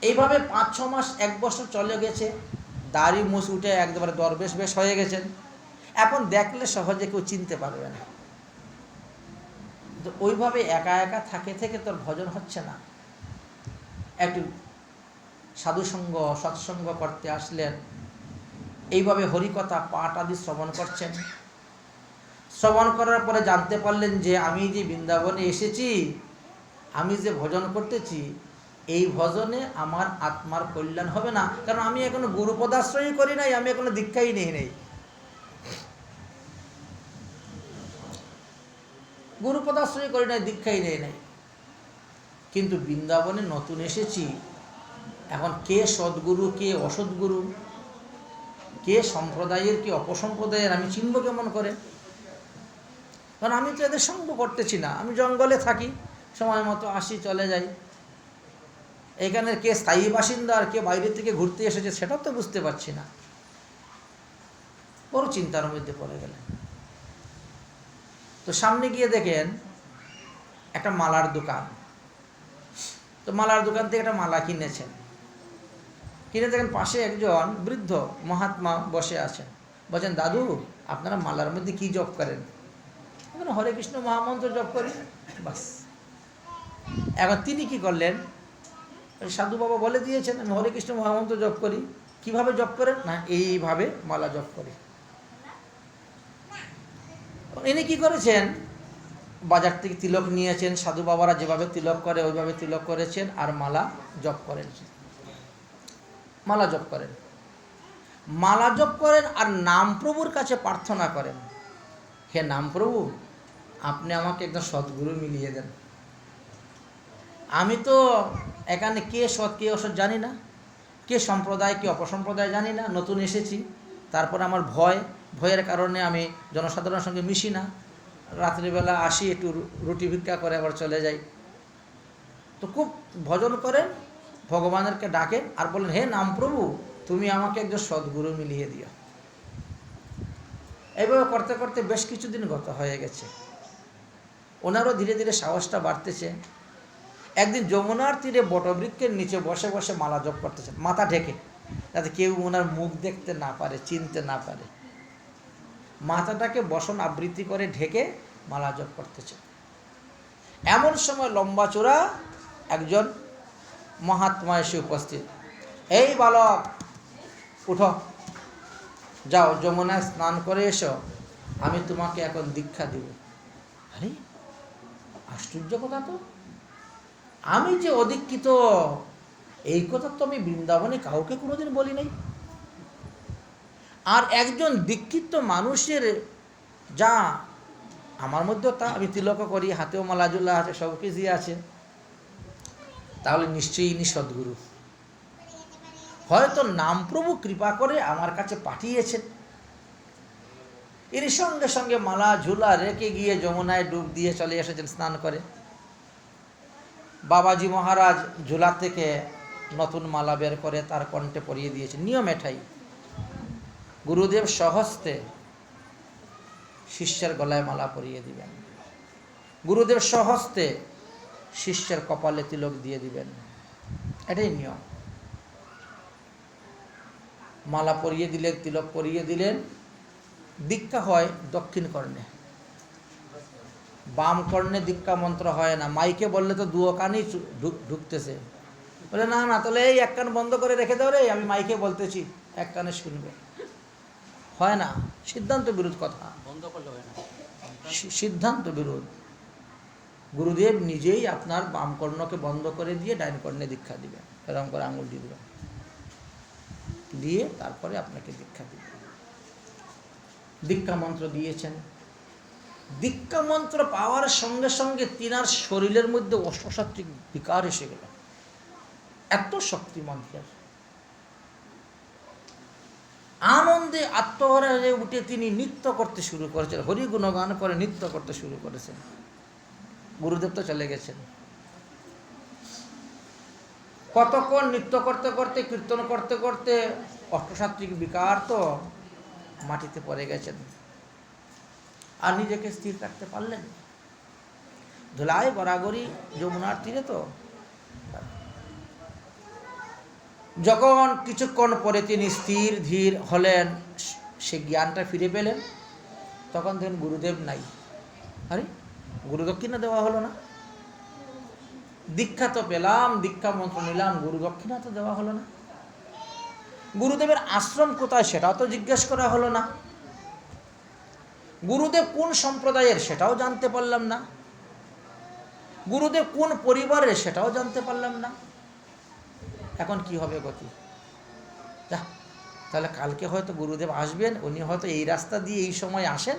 এইভাবে 5-6 মাস, 1 বছর চলে গেছে। দাড়ি মুছ উঠে একবারে দরবেশ বেশ হয়ে গেছেন। এখন দেখলে সহজে কেউ চিনতে পারবে না। তো ওইভাবে একা একা থাকে থেকে তোর ভজন হচ্ছে না। একটু সাধুসঙ্গ, সৎসঙ্গ করতে আসলেন। এইভাবে হরিকথা পাঠ আদি শ্রবণ করছেন। শ্রবণ করার পরে জানতে পারলেন যে আমি যে বৃন্দাবনে এসেছি, আমি যে ভজন করতেছি, এই ভজনে আমার আত্মার কল্যাণ হবে না, কারণ আমি এখনো গুরুপদাশ্রয়ই করি নাই, আমি এখনো দীক্ষাই নেই নেই। গুরুপদাশ্রয় করি নাই, দীক্ষাই নেই নাই। কিন্তু বৃন্দাবনে নতুন এসেছি, এখন কে সদ্গুরু, কে অসদ্গুরু, কে সম্প্রদায়ের, কে অপসম্প্রদায়ের, আমি চিনব কেমন করে? কারণ আমি তো এদের সঙ্গ করতেছি না। আমি জঙ্গলে থাকি, সময় মতো আসি, চলে যাই। এখানে কে স্থায়ী বাসিন্দা আর কে বাইরে থেকে ঘুরতে এসেছে সেটা তো বুঝতে পারছি না। বড় চিন্তার মধ্যে পড়ে গেলেন। তো সামনে গিয়ে দেখেন একটা মালার দোকান। তো মালার দোকান থেকে একটা মালা কিনেছেন। কিনে দেখেন পাশে একজন বৃদ্ধ মহাত্মা বসে আছেন। বলছেন, দাদু আপনারা মালার মধ্যে কি জপ করেন? হরে কৃষ্ণ মহামন্ত্র জপ করি, বাস। এখন তিনি কি করলেন, সাধু বাবা বলে দিয়েছেন আমি হরে কৃষ্ণ মহামন্ত্র জপ করি। কিভাবে জপ করেন? না, এইভাবে মালা জপ করি। ইনি কি করেছেন, বাজার থেকে তিলক নিয়েছেন, সাধু বাবারা যেভাবে তিলক করে ওইভাবে তিলক করেছেন, আর মালা জপ করেন। মালা জপ করেন, মালা জপ করেন, আর নাম প্রভুর কাছে প্রার্থনা করেন, হে নাম প্রভু, আপনি আমাকে একজন সদ্গুরু মিলিয়ে দেন। আমি তো এখানে কে সৎ কে অসৎ জানি না, কে সম্প্রদায় কে অপসম্প্রদায় জানি না, নতুন এসেছি। তারপর আমার ভয়ের কারণে আমি জনসাধারণের সঙ্গে মিশি না। রাত্রিবেলা আসি, একটু রুটি ভিক্ষা করে আবার চলে যাই। তো খুব ভজন করেন, ভগবানেরকে ডাকেন, আর বলেন, হে নাম প্রভু, তুমি আমাকে একজন সদ্গুরু মিলিয়ে দিও। এইভাবে করতে করতে বেশ কিছুদিন গত হয়ে গেছে। ওনারও ধীরে ধীরে সাহসটা বাড়তেছে। একদিন যমুনার তীরে বটবৃক্ষের নিচে বসে বসে মালা জপ করতেছেন, মাথা ঢেকে, যাতে কেউ ওনার মুখ দেখতে না পারে, চিনতে না পারে। মাথাটাকে বসন আবৃত্তি করে ঢেকে মালা জপ করতেছেন। এমন সময় লম্বা চূড়া একজন মহাত্মা এসে উপস্থিত। এই বালক, উঠো, যাও যমুনায় স্নান করে এসো, আমি তোমাকে এখন দীক্ষা দিব। আরে আশ্চর্য কথা তো, আমি যে অদীক্ষিত, এই কথা তো আমি বৃন্দাবনে কাউকে কোনোদিন বলি নাই। আর একজন দীক্ষিত মানুষের যা আমার মধ্যেও তা, আমি তিলক করি, হাতেও মালাজুল্লাহ আছে, সব কিছুই আছে, তাহলে নিশ্চয়ই ইনি সদ্গুরু। হয়তো নামপ্রভু কৃপা করে আমার কাছে পাঠিয়েছেন। এর সঙ্গে সঙ্গে মালা ঝুলা রেখে গিয়ে যমুনায় ডুব দিয়ে চলে এসেছেন স্নান করে। বাবাজি মহারাজ ঝুলা থেকে নতুন মালা বের করে তার কণ্ঠে পরিয়ে দিয়েছেন। নিয়ম এটাই, গুরুদেব স্বহস্তে শিষ্যের গলায় মালা পরিয়ে দিবেন, গুরুদেব স্বহস্তে শিষ্যের কপালে তিলক দিয়ে দিবেন, এটাই নিয়ম। মালা পরিয়ে দিলেন, তিলক পরিয়ে দিলেন। দীক্ষা হয় দক্ষিণ কর্ণে, বাম কর্ণে দীক্ষা মন্ত্র হয় না। মাইকে বললে তো দুও কানেই ঢুকতেছে। বলে না না, তাহলে এই এক কান বন্ধ করে রেখে দাও রে, আমি মাইকে বলতেছি, এক কানে শুনবে। হয় না, সিদ্ধান্ত বিরোধ কথা, বন্ধ করলে হয় না, সিদ্ধান্ত বিরোধ। গুরুদেব নিজেই আপনার বাম কর্ণকে বন্ধ করে দিয়ে ডাইন কর্ণে দীক্ষা দিবেন, এরকম করে আঙুল দিয়ে দিবেন, দিয়ে তারপরে আপনাকে দীক্ষা দিবেন। দীক্ষা মন্ত্র দিয়েছেন। দীক্ষা মন্ত্র পাওয়ার সঙ্গে সঙ্গে তিনার শরীরের মধ্যে অসাত্বিক বিকার এসে গেল, এত শক্তি মন্ত্রের। আনন্দে আত্মহারা হয়ে উঠে তিনি নৃত্য করতে শুরু করেছেন, হরি গুণগান করে নৃত্য করতে শুরু করেছেন। গুরুদেব তো চলে গেছেন। কতক্ষণ নৃত্য করতে করতে, কীর্তন করতে করতে অষ্টসাত্ত্বিক বিকার তো মাটিতে পড়ে গেছেন, আর নিজেকে স্থির রাখতে পারলেন। ধুলায় গড়াগড়ি যমুনার তীরে তো। যখন কিছুক্ষণ পরে তিনি স্থির ধীর হলেন, সে জ্ঞানটা ফিরে পেলেন, তখন দেখেন গুরুদেব নাই। আরে গুরু দক্ষিণা দেওয়া হলো না, দীক্ষা তো পেলাম, দীক্ষা মন্ত্র নিলাম, গুরু দক্ষিণা তো দেওয়া হলো না, গুরুদেবের আশ্রম কোথায় সেটাও তো জিজ্ঞেস করা হলো না, গুরুদেব কোন সম্প্রদায়ের সেটাও জানতে পারলাম না, গুরুদেব কোন পরিবারের সেটাও জানতে পারলাম না। এখন কি হবে গতি? যা, তাহলে কালকে হয়তো গুরুদেব আসবেন, উনি হয়তো এই রাস্তা দিয়ে এই সময় আসেন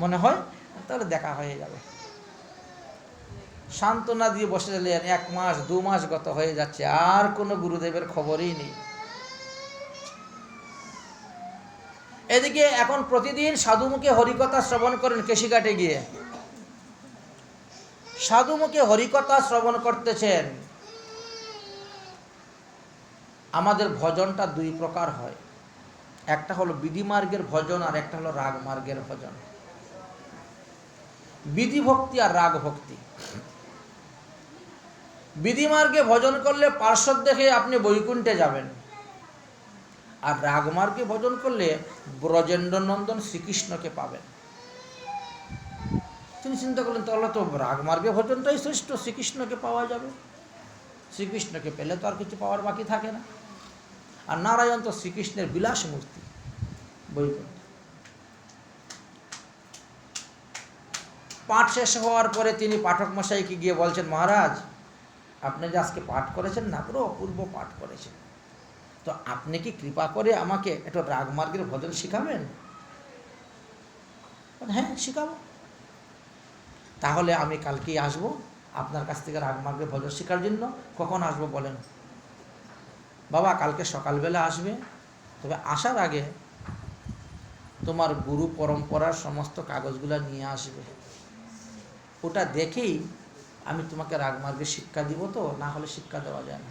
মনে হয়, তাহলে দেখা হয়ে যাবে। সান্ত্বনা দিয়ে বসে গেলেন। 1 মাস 2 মাস গত হয়ে যাচ্ছে, আর কোনো গুরুদেবের খবরই নেই। এদিকে এখন প্রতিদিন সাধুমুখে হরিকথা শ্রবণ করেন কেশিঘাটে গিয়ে, সাধুমুখে হরিকথা শ্রবণ করতেছেন। আমাদের ভজনটা 2 প্রকার হয়, একটা হলো বিধিমার্গের ভজন আর একটা হলো রাগ মার্গের ভজন। বিধি ভক্তি আর রাগ ভক্তি। বিধিমার্গে ভজন করলে পার্শ্বদ দেখে আপনি বৈকুণ্ঠে যাবেন, আর রাগমার্গে ভজন করলে ব্রজেন্দ্র নন্দন শ্রীকৃষ্ণকে পাবেন। তিনি চিন্তা করলেন, তাহলে তো রাগমার্গে ভজনটাই শ্রেষ্ঠ, শ্রীকৃষ্ণকে পাওয়া যাবে, শ্রীকৃষ্ণকে পেলে তো আর কিছু পাওয়ার বাকি থাকে না। আর নারায়ণ তো শ্রীকৃষ্ণের বিলাস মূর্তি, বৈকুণ্ঠ। পাঠ শেষ হওয়ার পরে তিনি পাঠক মশাইকে গিয়ে বলছেন, মহারাজ আপনি যে আজকে পাঠ করেছেন না, পুরো অপূর্ব পাঠ করেছেন, তো আপনি কি কৃপা করে আমাকে একটু রাগমার্গের ভজন শিখাবেন? হ্যাঁ শিখাবো। তাহলে আমি কালকেই আসবো আপনার কাছ থেকে রাগমার্গের ভজন শেখার জন্য। কখন আসবো বলেন? বাবা কালকে সকালবেলা আসবে, তবে আসার আগে তোমার গুরু পরম্পরার সমস্ত কাগজগুলো নিয়ে আসবে, ওটা দেখেই আমি তোমাকে রাগমার্গের শিক্ষা দিব, তো না হলে শিক্ষা দেওয়া যায় না।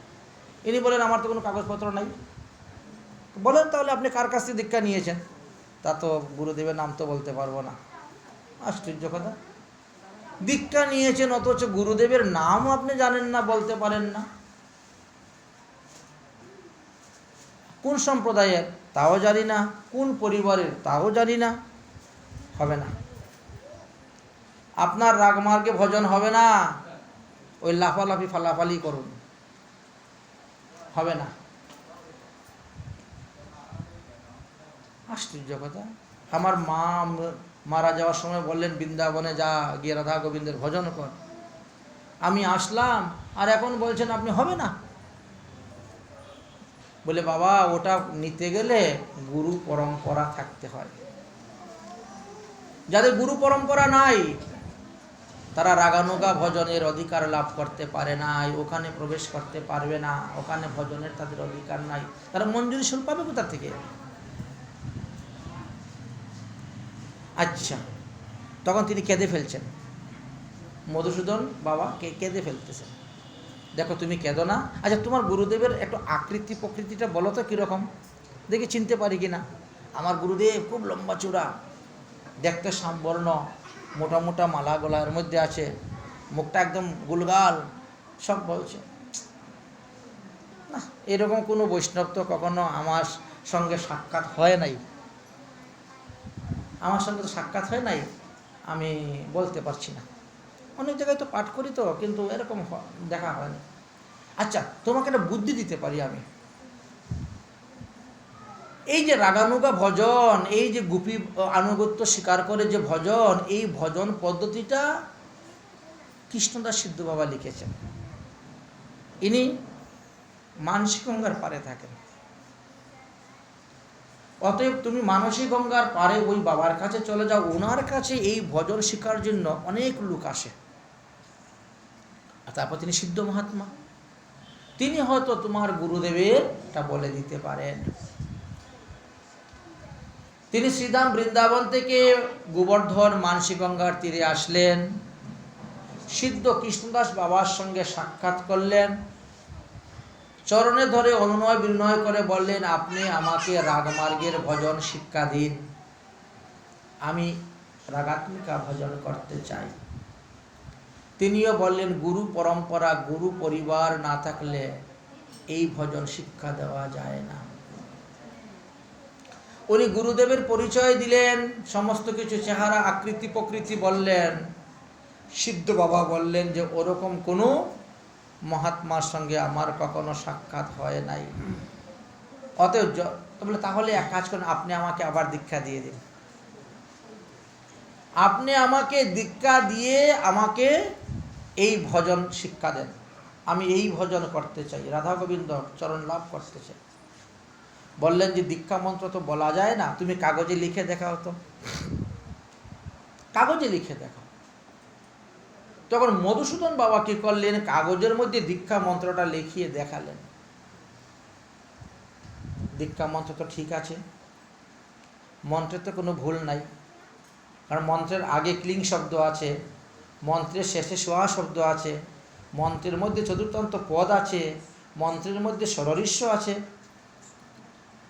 ইনি বলেন, আমার তো কোনো কাগজপত্র নাই। বলেন তাহলে আপনি কার কাছ থেকে দীক্ষা নিয়েছেন? তা তো গুরুদেবের নাম তো বলতে পারবো না। আশ্চর্য কথা, দীক্ষা নিয়েছেন অথচ গুরুদেবের নামও আপনি জানেন না, বলতে পারেন না। কোন সম্প্রদায়ের তাও জানি না, কোন পরিবারের তাও জানি না। হবে না, আপনার রাগমার্গে ভজন হবে না, ওই লাফালাফি ফালাফালি করুন, হবে না। আশ্চর্য কথা, আমার মা মারা যাওয়ার সময় বললেন, বৃন্দাবনে যা, গিয়ে রাধা গোবিন্দের ভজন কর। আমি আসলাম, আর এখন বলছেন আপনি হবে না। বলে, বাবা ওটা নিতে গেলে গুরু পরম্পরা থাকতে হয়। যাদের গুরু পরম্পরা নাই তারা রাগানুগা ভজনের অধিকার লাভ করতে পারে নাই, ওখানে প্রবেশ করতে পারবে না, ওখানে ভজনের তাদের অধিকার নাই। তারা মঞ্জুরি শুল্ক পাবে কোথা থেকে? আচ্ছা, তখন তিনি কেঁদে ফেলছেন, মধুসূদন বাবা কেঁদে ফেলতেছেন। দেখো তুমি কেঁদো না। আচ্ছা তোমার গুরুদেবের একটু আকৃতি প্রকৃতিটা বলো তো কীরকম, দেখি চিনতে পারি কি না। আমার গুরুদেব খুব লম্বা চূড়া, দেখতে শ্যামবর্ণ, মোটা মোটা মালা গলার মধ্যে আছে, মুখটা একদম গুলগাল, সব বলছে। না, এরকম কোনো বৈষ্ণব তো কখনো আমার সঙ্গে সাক্ষাৎ হয় নাই, আমার সঙ্গে তো সাক্ষাৎ হয় নাই, আমি বলতে পারছি না। অনেক জায়গায় তো পাঠ করি তো, কিন্তু এরকম দেখা হয়নি। আচ্ছা তোমাকে একটা বুদ্ধি দিতে পারি আমি। এই যে রাগানুগা ভজন, এই যে গুপি আনুগত্য স্বীকার করে যে ভজন, এই ভজন পদ্ধতিটা কৃষ্ণদাস সিদ্ধ বাবা লিখেছেন। ইনি মানসিক গঙ্গার পারে থাকেন। অতএব তুমি মানসিক গঙ্গার পারে ওই বাবার কাছে চলে যাও, ওনার কাছে এই ভজন শেখার জন্য অনেক লোক আসে। আর তারপর তিনি সিদ্ধ মহাত্মা, তিনি হয়তো তোমার গুরুদেবেরটা বলে দিতে পারেন। তিনি শ্রীধাম বৃন্দাবন থেকে গোবর্ধন মানসী গঙ্গার তীরে আসলেন, সিদ্ধ কৃষ্ণদাস বাবার সঙ্গে সাক্ষাৎ করলেন, চরণে ধরে অনুনয় বিনয় করে বললেন, আপনি আমাকে রাগমার্গের ভজন শিক্ষা দিন, আমি রাগাত্মিকা ভজন করতে চাই। তিনিও বললেন, গুরু পরম্পরা, গুরু পরিবার না থাকলে এই ভজন শিক্ষা দেওয়া যায় না। উনি গুরুদেবের পরিচয় দিলেন, সমস্ত কিছু চেহারা আকৃতি প্রকৃতি বললেন। সিদ্ধ বাবা বললেন যে ওরকম কোনো মহাত্মার সঙ্গে আমার কখনো সাক্ষাৎ হয় নাই। অতএব বলে তাহলে এক কাজ করেন, আপনি আমাকে আবার দীক্ষা দিয়ে দিন, আপনি আমাকে দীক্ষা দিয়ে আমাকে এই ভজন শিক্ষা দেন, আমি এই ভজন করতে চাই, রাধা গোবিন্দ চরণ লাভ করতে চাই। বললেন যে দীক্ষা মন্ত্র তো বলা যায় না, তুমি কাগজে লিখে দেখাও তো, কাগজে লিখে দেখাও। তখন মধুসূদন বাবা কি করলেন, কাগজের মধ্যে দীক্ষা মন্ত্রটা লিখিয়ে দেখালেন। দীক্ষা মন্ত্র তো ঠিক আছে, মন্ত্রের তো কোনো ভুল নাই, কারণ মন্ত্রের আগে ক্লিং শব্দ আছে, মন্ত্রের শেষে সোয়া শব্দ আছে, মন্ত্রের মধ্যে চতুর্থন্ত পদ আছে, মন্ত্রের মধ্যে ষড়ঋষ্য আছে।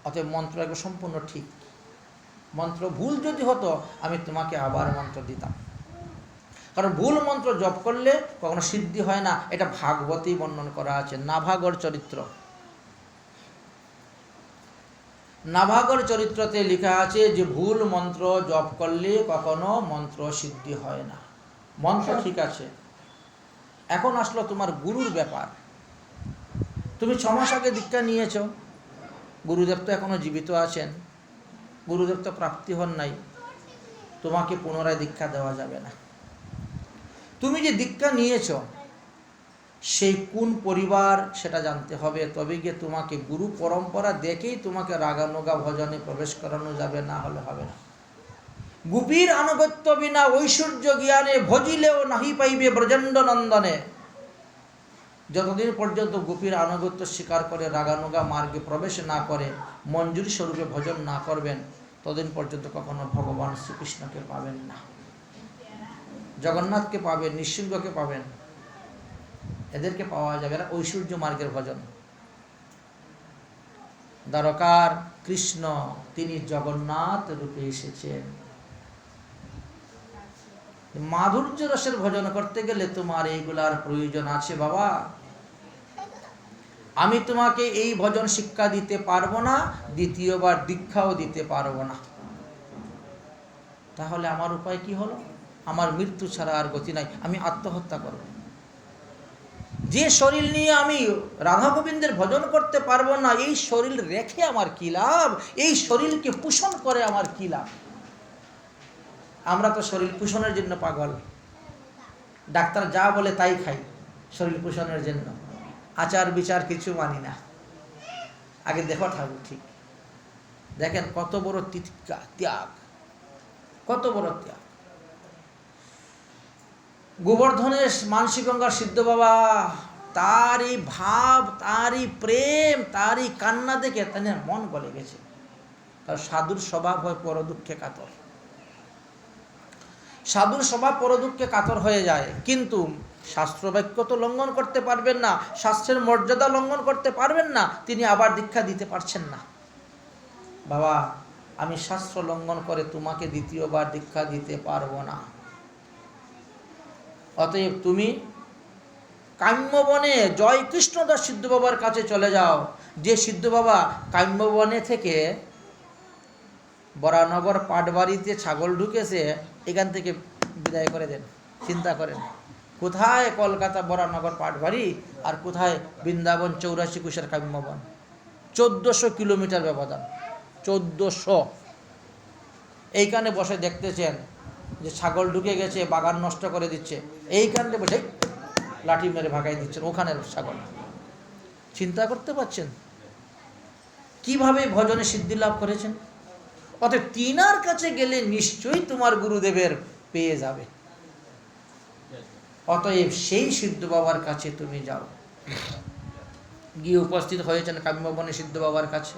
অতএব মন্ত্র একবার সম্পূর্ণ ঠিক। মন্ত্র ভুল যদি হতো আমি তোমাকে আবার মন্ত্র দিতাম, কারণ ভুল মন্ত্র জপ করলে কখনো সিদ্ধি হয় না। এটা ভাগবতেই বর্ণন করা আছে, নাভাগর চরিত্র। নাভাগর চরিত্রতে লেখা আছে যে ভুল মন্ত্র জপ করলে কখনো মন্ত্র সিদ্ধি হয় না। মন্ত্র ঠিক আছে, এখন আসলো তোমার গুরুর ব্যাপার। তুমি 6 মাস আগে দীক্ষা নিয়েছ, গুরুদেব তো এখনো জীবিত আছেন, গুরুদেব তো প্রাপ্তি হন নাই, তোমাকে পুনরায় দীক্ষা দেওয়া যাবে না। তুমি যে দীক্ষা নিয়েছ সেই কোন পরিবার সেটা জানতে হবে, তবে গিয়ে তোমাকে গুরু পরম্পরা দেখেই তোমাকে রাগানুগা ভজনে প্রবেশ করানো যাবে, না হলে হবে না। গোপীর আনুগত্য বিনা ঐশ্বর্য জ্ঞানে ভজিলেও নাহি পাইবে ব্রজেন্দ্র নন্দনে। যতদিন পর্যন্ত গোপীর আনুগত্য স্বীকার করে রাগানুগা মার্গে প্রবেশ না করে, মঞ্জুরি স্বরূপে ভজন না করবেন, ততদিন পর্যন্ত কখনো ভগবান শ্রীকৃষ্ণকে পাবেন না। জগন্নাথকে পাবেন, নৃসিংহকে পাবেন, এদেরকে পাওয়া যাবে না। ঐশ্বর্য মার্গের ভজন। দ্বারকার কৃষ্ণ তিনি জগন্নাথ রূপে এসেছেন। মাধুর্য রসের ভজন করতে গেলে তোমার এইগুলার প্রয়োজন আছে বাবা। আমি তোমাকে এই ভজন শিক্ষা দিতে পারবো না, দ্বিতীয়বার দীক্ষাও দিতে পারবো না। তাহলে আমার উপায় কি হলো? আমার মৃত্যু ছাড়া আর গতি নাই, আমি আত্মহত্যা করব। যে শরীর নিয়ে আমি রাধা গোবিন্দের ভজন করতে পারবো না, এই শরীর রেখে আমার কি লাভ? এই শরীরকে পোষণ করে আমার কি লাভ? আমরা তো শরীর পোষণের জন্য পাগল, ডাক্তার যা বলে তাই খাই শরীর পোষণের জন্য, আচার বিচার কিছু মানি না। আগে দেখো ঠাকুর ঠিক, দেখেন কত বড় তিতিক্ষা, ত্যাগ, কত বড় ত্যাগ। গোবর্ধনের মানসী গঙ্গার সিদ্ধ বাবা, তারই ভাব, তারই প্রেম, তারই কান্না দেখে তাদের মন গলে গেছে। কারণ সাধুর স্বভাব হয় পরদুঃখে কাতর, সাধুর স্বভাব পরদুঃখে কাতর হয়ে যায়। কিন্তু শাস্ত্র বাক্য তো লঙ্ঘন করতে পারবেন না, শাস্ত্রের মর্যাদা লঙ্ঘন করতে পারবেন না, তিনি আবার দীক্ষা দিতে পারছেন না। বাবা, আমি শাস্ত্র লঙ্ঘন করে তোমাকে দ্বিতীয়বার দীক্ষা দিতে পারবো না। অতএব তুমি কাম্যবনে জয় কৃষ্ণদাস সিদ্ধ বাবার কাছে চলে যাও। যে সিদ্ধ বাবা কাম্যবনে থেকে বরানগর পাটবাড়িতে ছাগল ঢুকেছে, এখান থেকে বিদায় করে দেন। চিন্তা করেন কোথায় কলকাতা বরানগর পাটবাড়ি আর কোথায় বৃন্দাবন 84 কুশের কাম্যবন। 1400 কিলোমিটার ব্যবধান, 1400। এইখানে বসে দেখতেছেন যে ছাগল ঢুকে গেছে, বাগান নষ্ট করে দিচ্ছে, এইখানে বসে লাঠি মেরে ভাগাই দিচ্ছেন ওখানের ছাগল। চিন্তা করতে পারছেন কিভাবে ভজনে সিদ্ধি লাভ করেছেন? অতএব তিনার কাছে গেলে নিশ্চয়ই তোমার গুরুদেবের পেয়ে যাবে। অতএব সেই সিদ্ধ বাবার কাছে তুমি যাও। গিয়ে উপস্থিত হয়েছেন কাম্যবনে সিদ্ধ বাবার কাছে।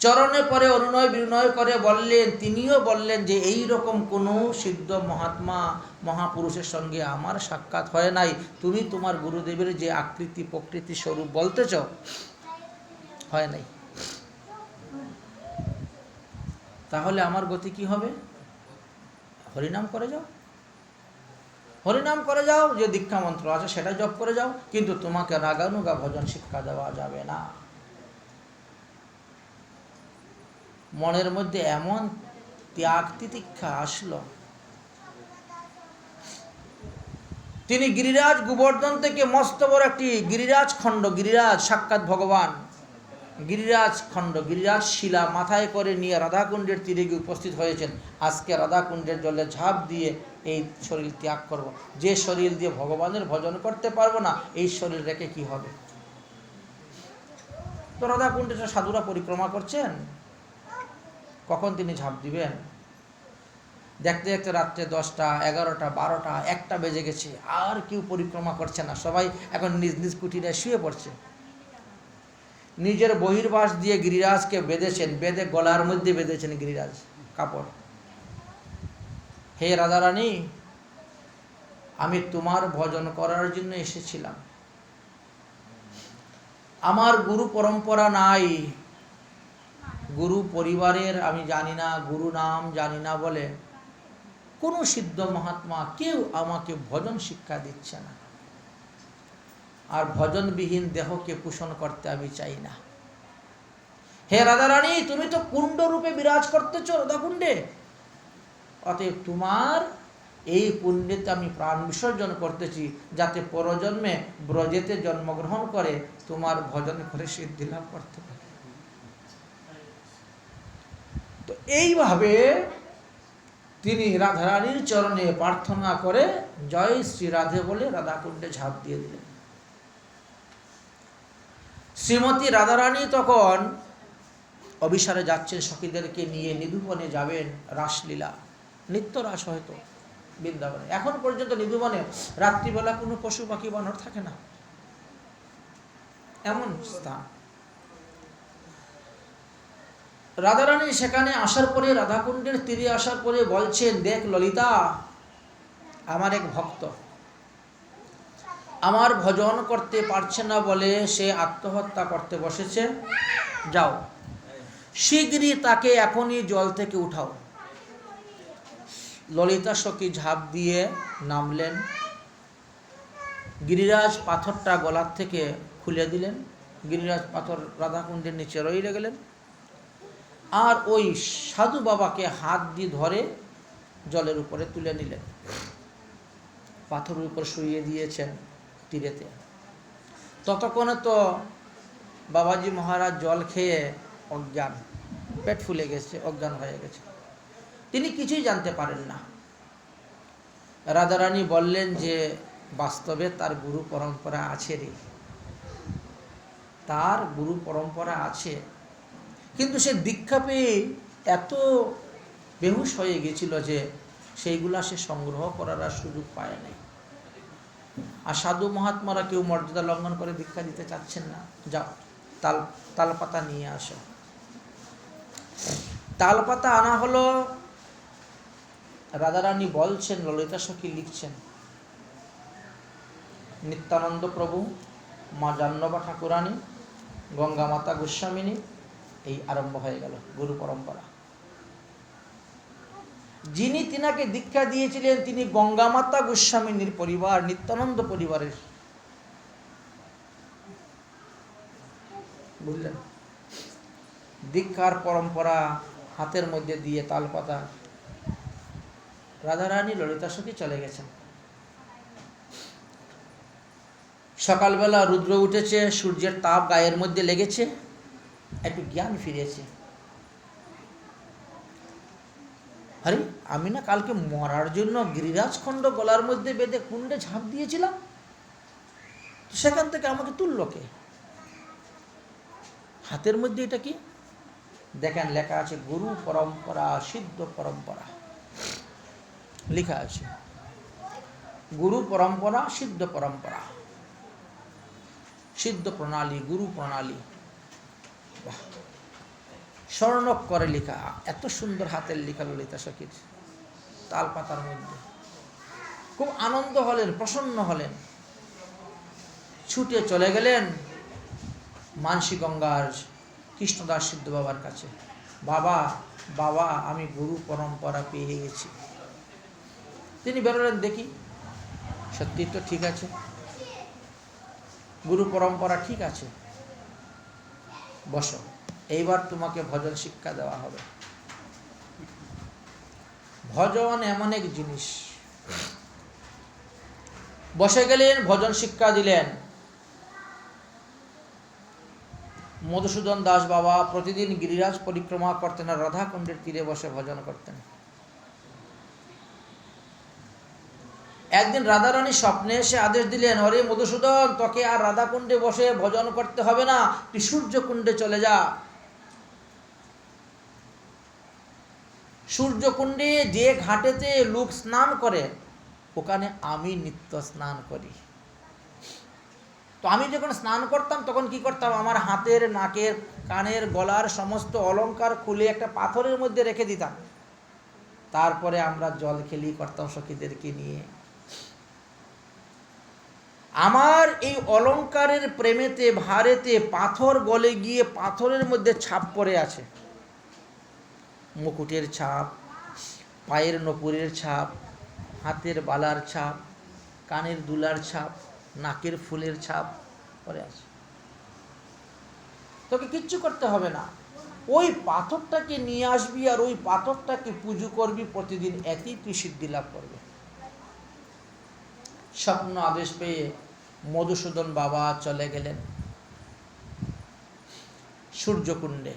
চরণে পরে অনুনয় বিনয় করে বললেন, তিনিও বললেন যে এই রকম কোনো সিদ্ধ মহাত্মা মহাপুরুষের সঙ্গে আমার সাক্ষাৎ হয় নাই। তুমি তোমার গুরুদেবের যে আকৃতি প্রকৃতি স্বরূপ বলতেছ, হয় নাই। তাহলে আমার গতি কি হবে? হরিনাম করে যাও, হরিনাম করে যাও, যে দীক্ষা মন্ত্র আছে সেটা জপ করে যাও, কিন্তু তোমাকে রাগানুগা ভজন শিক্ষা দেওয়া যাবে না। মনের মধ্যে এমন ত্যাগ তিতিক্ষা আসলো, তিনি গিরিরাজ গোবর্ধন থেকে মস্ত বড় একটি গিরিরাজ খণ্ড, গিরিরাজ সাক্ষাৎ ভগবান, গিরিরাজ খণ্ড, গিরিরাজ শিলা মাথায় করে নিয়ে রাধাকুণ্ডের তীরে গিয়ে উপস্থিত হয়েছেন। আজকে রাধাকুণ্ডের জলে ঝাঁপ দিয়ে এই শরীর ত্যাগ করব। যে শরীর দিয়ে ভগবানের ভজন করতে পারবো না, এই শরীর রেখে কি হবে? তো রাধাকুণ্ডে সাধুরা পরিক্রমা করছেন, কখন তিনি ঝাঁপ দিবেন? দেখতে দেখতে রাত্রে 10টা, 11টা, 12টা, 1টা বেজে গেছে, আর কেউ পরিক্রমা করছে না, সবাই এখন নিজ নিজ কুটিরে শুয়ে পড়ছে। নিজের বহির্বাস দিয়ে গিরিরাজকে বেঁধেছেন, বেঁধে গলার মধ্যে বেঁধেছেন গিরিরাজ কাপড়। হে রাধারানী, আমি তোমার ভজন করার জন্য এসেছিলাম, আমার গুরু পরম্পরা নাই, গুরু পরিবারের আমি জানি না, গুরু নাম জানি না বলে কোনো সিদ্ধ মহাত্মা কেউ আমাকে ভজন শিক্ষা দিচ্ছে না, আর ভজনবিহীন দেহকে পোষণ করতে আমি চাই না। হে রাধারানী, তুমি তো কুণ্ড রূপে বিরাজ করতেছ রাধাকুণ্ডে, অতএব তোমার এই পুণ্যেতে আমি প্রাণ বিসর্জন করতেছি, যাতে পরজন্মে ব্রজেতে জন্মগ্রহণ করে তোমার ভজন করে সিদ্ধি লাভ করতে পারে। তো এইভাবে তিনি রাধারানীর চরণে প্রার্থনা করে জয় শ্রী রাধে বলে রাধাকুণ্ডে ঝাঁপ দিয়ে দিলেন। শ্রীমতী রাধারানী তখন অভিসারে যাচ্ছেন, সখীদেরকে নিয়ে নিধুবনে যাবেন, রাসলীলা, নিত্য রাস হয়তো বৃন্দাবনে। এখন পর্যন্ত নিধুবনে রাত্রিবেলা কোনো পশু পাখি বানর থাকে না, এমন স্থান। রাধারানী সেখানে আসার পরে, রাধাকুণ্ডের তীরে আসার পরে বলছেন, দেখ ললিতা, আমার এক ভক্ত আমার ভজন করতে পারছে না বলে সে আত্মহত্যা করতে বসেছে, যাও শীঘ্রই তাকে এখনই জল থেকে উঠাও। ললিতা সখী ঝাঁপ দিয়ে নামলেন, গিরিরাজ পাথরটা গলার থেকে খুলে দিলেন, গিরিরাজ পাথর রাধাকুণ্ডের নিচে রয়ে গেলেন, আর ওই সাধু বাবাকে হাত দিয়ে ধরে জলের উপরে তুলে নিলেন, পাথরের উপর শুইয়ে দিয়েছেন তীরেতে। ততক্ষণে তো বাবাজি মহারাজ জল খেয়ে অজ্ঞান, পেট ফুলে গেছে, অজ্ঞান হয়ে গেছে, তিনি কিছুই জানতে পারেন না। রাধারানী বললেন যে বাস্তবে তার গুরু পরম্পরা আছে রে, তার গুরু পরম্পরা আছে, কিন্তু সে দীক্ষা পেয়ে এত বেহুশ হয়ে গেছিল যে সেইগুলা সে সংগ্রহ করার আর সুযোগ পায় নাই। আর সাধু মহাত্মারা কেউ মর্যাদা লঙ্ঘন করে দীক্ষা দিতে চাচ্ছেন না, যাও তালপাতা নিয়ে আসো। তালপাতা আনা হলো। রাধারানী বলছেন, ললিতা সখী লিখছেন, নিত্যানন্দ প্রভু, মা জাহ্নবী ঠাকুরানী, গঙ্গা মাতা গোস্বামিনী, এই আরম্ভ হয়ে গেল গুরু পরম্পরা। যিনি তিনাকে দীক্ষা দিয়েছিলেন তিনি গঙ্গা মাতা গোস্বামিনীর পরিবার, নিত্যানন্দ পরিবারের, বুঝলেন? দীক্ষার পরম্পরা হাতের মধ্যে দিয়ে তালপাতা, রাধারানী ললিতা সখী চলে গেছেন। সকালবেলা রুদ্র উঠেছে, সূর্যের তাপ গায়ের মধ্যে লেগেছে, একটু জ্ঞান ফিরেছে। আরে আমি না কালকে মরার জন্য গিরিরাজ খণ্ড গলার মধ্যে বেঁধে কুণ্ডে ঝাঁপ দিয়েছিলাম, সেখান থেকে আমাকে তুললো কে? হাতের মধ্যে এটা কি দেখেন, লেখা আছে গুরু পরম্পরা, সিদ্ধ পরম্পরা লেখা আছে, গুরু পরম্পরা, সিদ্ধ পরম্পরা, সিদ্ধ প্রণালী, গুরু প্রণালী। স্বর্ণাক্ষরে লেখা, এত সুন্দর হাতের লেখা ললিতা সখীর তাল পাতার মধ্যে। খুব আনন্দ হলেন, প্রসন্ন হলেন, ছুটে চলে গেলেন মানসী গঙ্গার কৃষ্ণদাস সিদ্ধ বাবার কাছে। বাবা বাবা আমি গুরু পরম্পরা পেয়ে গেছি। তিনি বেরোলেন, দেখি সত্যি তো ঠিক আছে, গুরু পরম্পরা ঠিক আছে, বসো, এইবার তোমাকে ভজন শিক্ষা দেওয়া হবে। ভজন এমন এক জিনিস। বসে গেলেন, ভজন শিক্ষা দিলেন। মধুসূদন দাস বাবা প্রতিদিন গিরিরাজ পরিক্রমা করতেন আর রাধাকুণ্ডের তীরে বসে ভজন করতেন। একদিন রাধারানী স্বপ্নে এসে আদেশ দিলেন, অরে মধুসূদন, তোকে আর রাধাকুণ্ডে বসে ভজন করতে হবে না, তুই সূর্যকুণ্ডে চলে যা। সূর্যকুণ্ডে যে ঘাটেতে লোক স্নান করে, ওখানে আমি নিত্য স্নান করি। তো আমি যখন স্নান করতাম তখন কি করতাম, আমার হাতের, নাকের, কানের, গলার সমস্ত অলংকার খুলে একটা পাথরের মধ্যে রেখে দিতাম। তারপরে আমরা জল খেলি করতাম সখীদেরকে নিয়ে। আমার এই অলংকারের প্রেমেতে ভারেতে পাথর গলে গিয়ে পাথরের মধ্যে ছাপ পড়ে আছে। মুকুটের ছাপ, পায়ের নপুরের ছাপ, হাতের বালার ছাপ, কানের দুলার ছাপ, নাকের ফুলের ছাপ পড়ে আছে। তোকে কিচ্ছু করতে হবে না, ওই পাথরটাকে নিয়ে আসবি আর ওই পাথরটাকে পুজো করবি প্রতিদিন, একই তুই সিদ্ধি লাভ করবে। স্বপ্ন আদেশ পেয়ে মধুসূদন বাবা চলে গেলেন সূর্যকুণ্ডে।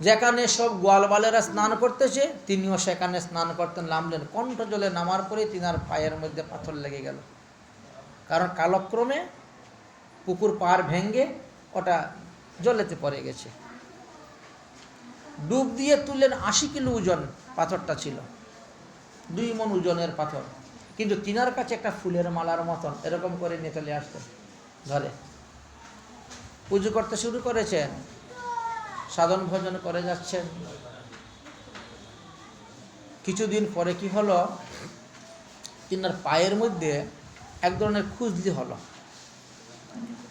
যেখানে সব গোয়ালবালেরা স্নান করতেছে, তিনিও সেখানে স্নান করতেন। নামলেন, কণ্ঠ জলে নামার পরে তিনার পায়ের মধ্যে পাথর লেগে গেল। কারণ কালক্রমে পুকুর পাড় ভেঙে ওটা জলেতে পড়ে গেছে। ডুব দিয়ে তুললেন, 80 কিলো ওজন পাথরটা ছিল, 2 মণ ওজনের পাথর। কিন্তু তিনার কাছে একটা ফুলের মালার মতন এরকম করে নিয়ে চলে আসতেন ধরে। পুজো করতে শুরু করেছেন, সাধন ভজন করে যাচ্ছেন। কিছুদিন পরে কি হলো, তিনার পায়ের মধ্যে এক ধরনের খুজলি হলো,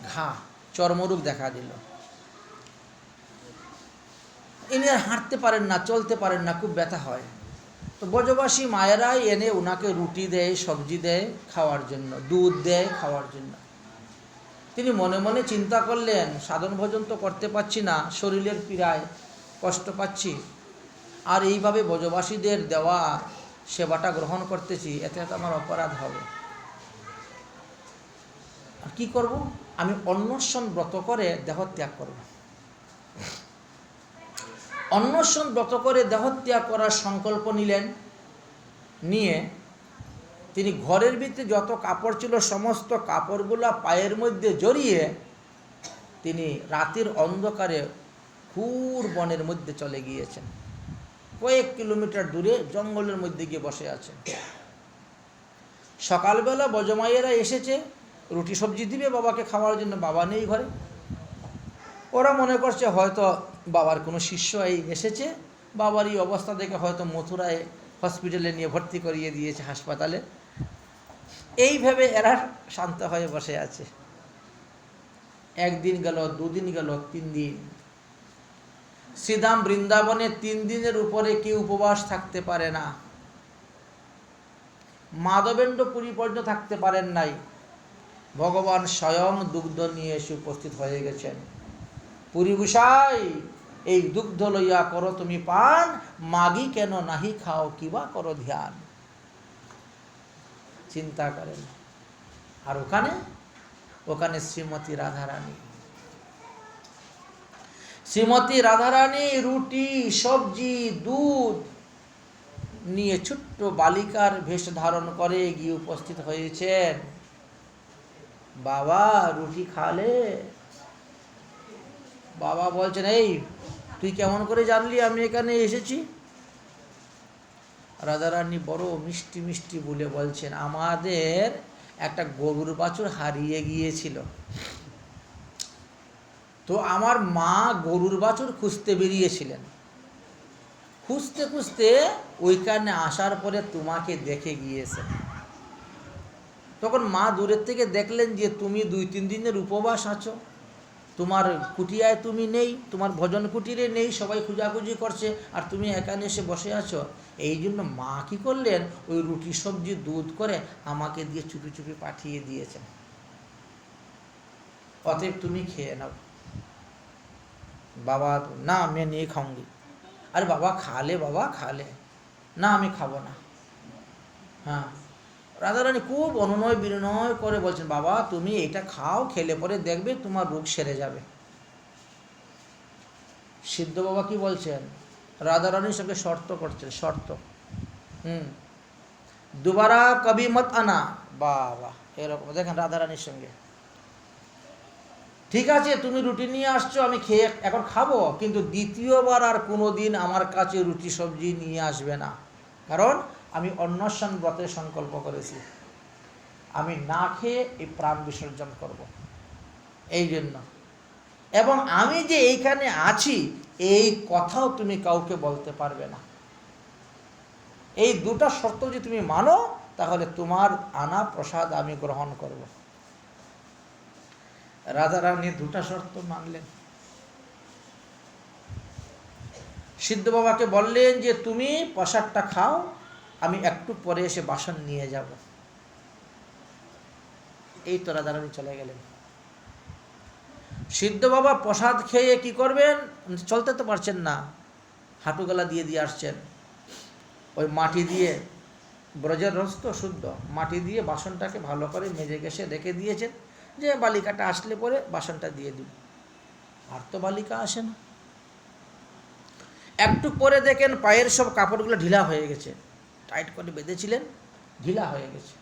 ঘা, চর্মরোগ দেখা দিল। ইনি আর হাঁটতে পারেন না, চলতে পারেন না, খুব ব্যথা হয়। তো ব্রজবাসী মায়েরাই এনে ওনাকে রুটি দেয়, সবজি দেয় খাওয়ার জন্য, দুধ দেয় খাওয়ার জন্য। তিনি মনে মনে চিন্তা করলেন, সাধন ভজন তো করতে পারছি না, শরীরের পীড়ায় কষ্ট পাচ্ছি, আর এইভাবে ব্রজবাসীদের দেওয়া সেবাটা গ্রহণ করতেছি, এতে তো আমার অপরাধ হবে। আর কী করব, আমি অন্নশন ব্রত করে দেহত্যাগ করব। অন্নশন ব্রত করে দেহত্যাগ করার সংকল্প নিলেন। নিয়ে তিনি ঘরের ভিতরে যত কাপড় ছিল সমস্ত কাপড়গুলা পায়ের মধ্যে জড়িয়ে তিনি রাতের অন্ধকারে ঘুর বনের মধ্যে চলে গিয়েছেন। কয়েক কিলোমিটার দূরে জঙ্গলের মধ্যে গিয়ে বসে আছেন। সকালবেলা বজমাইয়েরা এসেছে, রুটি সবজি দিবে বাবাকে খাওয়ার জন্য, বাবা নেই ঘরে। ওরা মনে করছে হয়তো বাবার কোনো শিষ্য এই এসেছে, বাবার এই অবস্থা দেখে হয়তো মথুরায় হসপিটালে নিয়ে ভর্তি করিয়ে দিয়েছে, হাসপাতালে। এই ভেবে এরা শান্ত হয়ে বসে আছে। একদিন গেল, 2 দিন গেল, 3 দিন। শ্রীধাম বৃন্দাবনে 3 দিনের উপরে কেউ উপবাস থাকতে পারে না। মাধবেন্দ্র পুরী পর্যন্ত থাকতে পারেন নাই। ভগবান স্বয়ং দুগ্ধ নিয়ে এসে উপস্থিত হয়ে গেছেন। পুরী গোসাই, এই দুগ্ধ লইয়া করো তুমি পান, মাগি কেন নাহি খাও, কিবা করো ধ্যান। চিন্তা করেন। আর ওখানে শ্রীমতী রাধারানী। শ্রীমতী রাধারানী রুটি, সবজি, দুধ নিয়ে ছোট্ট বালিকার বেশ ধারণ করে গিয়ে উপস্থিত হয়েছেন। বাবা রুটি খালে? বাবা বলছেন, এই তুই কেমন করে জানলি আমি এখানে এসেছি? রাধারানী বড় মিষ্টি মিষ্টি বলে বলছেন, আমাদের একটা গরুর বাছুর হারিয়ে গিয়েছিল, তো আমার মা গরুর বাছুর খুঁজতে বেরিয়েছিলেন, খুঁজতে খুঁজতে ওইখানে আসার পরে তোমাকে দেখে গিয়েছেন। তখন মা দূরের থেকে দেখলেন যে তুমি 2-3 দিনের উপবাস আছো, তোমার কুটিয়ায় তুমি নেই, তোমার ভজন কুটিরে নেই, সবাই খোঁজাখুঁজি করছে, আর তুমি এখানে এসে বসে আছো। এই জন্য মা কী করলেন, ওই রুটি সবজি দুধ করে আমাকে দিয়ে চুপি চুপি পাঠিয়ে দিয়েছেন, অতএব তুমি খেয়ে নাও। বাবা না, আমি नहीं खाऊंगी। अरे बाबा खा ले, बाबा खा ले। না আমি খাবো না। হ্যাঁ, রাধারানী খুব অনুনয় বিনয় করে বলছেন, বাবা তুমি এটা খাও, খেলে পরে দেখবে তোমার রোগ সেরে যাবে। সিদ্ধ বাবা কি বলছেন, রাধারানীর সঙ্গে শর্ত করছেন, শর্ত। দুবারা কবি মত আনা। বাবা এরকম দেখেন রাধারানীর সঙ্গে, ঠিক আছে তুমি রুটি নিয়ে আসছো, আমি খেয়ে এখন খাবো, কিন্তু দ্বিতীয়বার আর কোনো দিন আমার কাছে রুটি সবজি নিয়ে আসবে না, কারণ আমি অন্নশন ব্রতের সংকল্প করেছি, আমি না খেয়ে এই প্রাণ বিসর্জন করব। এই জন্য, এবং আমি যে এইখানে আছি এই কথাও তুমি কাউকে বলতে পারবে না। এই দুটো শর্ত যদি তুমি মানো, তাহলে তোমার আনা প্রসাদ আমি গ্রহণ করব। রাধারানী দুটা শর্ত মানলেন। সিদ্ধ বাবাকে বললেন যে তুমি প্রসাদটা খাও, আমি একটু পরে এসে বাসন নিয়ে যাব। এই তো রাধারানী চলে গেলেন। সিদ্ধ বাবা প্রসাদ খেয়ে কি করবেন, চলতে তো পারছেন না, হাঁটুগলা দিয়ে দিয়ে আসছেন, ওই মাটি দিয়ে, ব্রজের রস তো শুদ্ধ, মাটি দিয়ে বাসনটাকে ভালো করে মেজে ঘেষে রেখে দিয়েছেন, যে বালিকাটা আসলে পরে বাসনটা দিয়ে দিন। আর তো বালিকা আসে না। একটু পরে দেখেন পায়ের সব কাপড়গুলো ঢিলা হয়ে গেছে, টাইট করে বেঁধেছিলেন, ঢিলা হয়ে গেছে।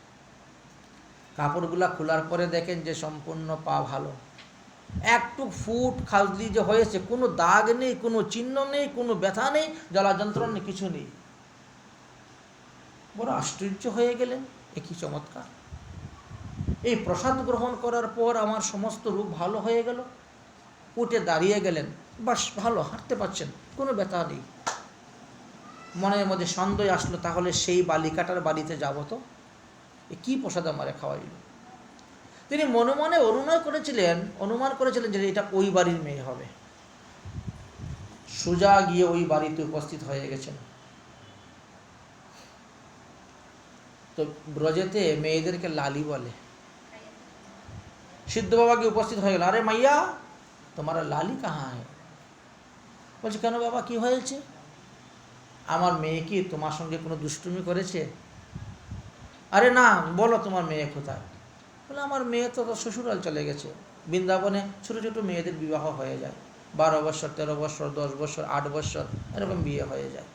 কাপড়গুলো খোলার পরে দেখেন যে সম্পূর্ণ পা ভালো, একটু ফুট খাজলি যে হয়েছে, কোনো দাগ নেই, কোনো চিহ্ন নেই, কোনো ব্যথা নেই, জ্বালা যন্ত্রণা নেই, কিছু নেই। বড় আশ্চর্য হয়ে গেলেন, এ কি চমৎকার! এই প্রসাদ গ্রহণ করার পর আমার সমস্ত রোগ ভালো হয়ে গেল। উঠে দাঁড়িয়ে গেলেন, বাস ভালো, হাঁটতে পারছেন, কোনো ব্যথা নেই। মনের মধ্যে সন্দেহ আসলো, তাহলে সেই বালিকাটার বাড়িতে যাব তো, এ কী প্রসাদ আমারে খাওয়াইল। তিনি মনে মনে অনুমান করেছিলেন যে এটা ওই বাড়ির মেয়ে হবে। সোজা গিয়ে ওই বাড়িতে উপস্থিত হয়ে গেছেন। তো ব্রজেতে মেয়েদেরকে লালি বলে। সিদ্ধ বাবা কি উপস্থিত হয়ে গেল, আরে মাইয়া তোমারা লালি কাহা হয়? বলছে, কেন বাবা কি হয়েছে? আমার মেয়ে কি তোমার সঙ্গে কোনো দুষ্টুমি করেছে? আরে না, বলো তোমার মেয়ে কোথায়? বলে, আমার মেয়ে তো শ্বশুরাল চলে গেছে। বৃন্দাবনে ছোটো ছোটো মেয়েদের বিবাহ হয়ে যায়, 12 বছর, 13 বছর, 10 বছর, 8 বছর এরকম বিয়ে হয়ে যায়,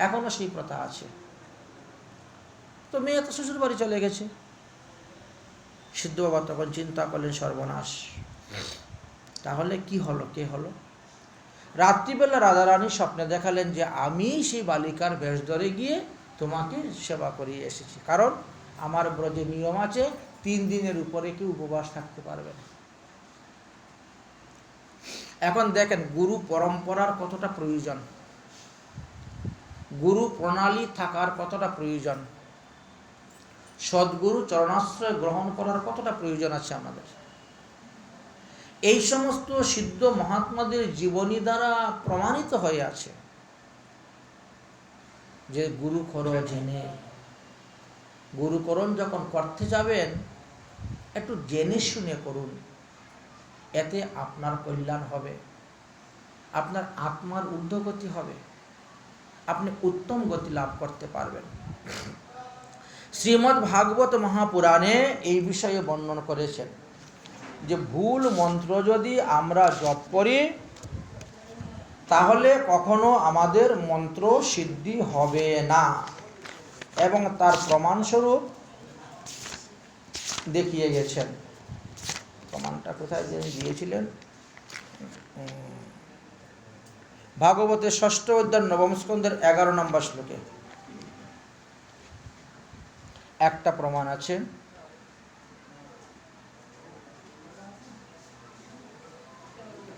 এখনও সেই প্রথা আছে। তো মেয়ে তো শ্বশুর বাড়ি চলে গেছে। সিদ্ধ বাবা তখন চিন্তা করলেন, সর্বনাশ, তাহলে কি হলো, কে হলো? রাত্রিবেলা রাধারানী স্বপ্নে দেখালেন যে আমি সেই বালিকার বেশ ধরে গিয়ে তোমাকে সেবা করিয়ে এসেছি, কারণ আমার ব্রজে নিয়ম আছে 3 দিনের উপরে কেউ উপবাস থাকতে পারবে না। এখন দেখেন গুরু পরম্পরার কতটা প্রয়োজন, গুরু প্রণালী থাকার কতটা প্রয়োজন, সদ্গুরু চরণাশ্রয় গ্রহণ করার কতটা প্রয়োজন আছে আমাদের। এই সমস্ত সিদ্ধ মহাত্মাদের জীবনী দ্বারা প্রমাণিত হয়ে আছে যে গুরু করো জেনে, গুরুকরণ যখন করতে যাবেন একটু জেনে শুনে করুন, এতে আপনার কল্যাণ হবে, আপনার আত্মার ঊর্ধ্বগতি হবে, আপনি উত্তম গতি লাভ করতে পারবেন। শ্রীমদ্ ভাগবত মহাপুরাণে এই বিষয়ে বর্ণনা করেছেন যে ভুল মন্ত্র যদি আমরা জপ করি তাহলে কখনো আমাদের মন্ত্র সিদ্ধি হবে না, এবং তার প্রমাণস্বরূপ দেখিয়ে গেছেন। প্রমাণটা কোথায় দিয়েছিলেন? ভাগবতের 6ষ্ঠ অধ্যায় 9ম স্কন্ধের 11 নম্বর শ্লোকে একটা প্রমাণ আছে।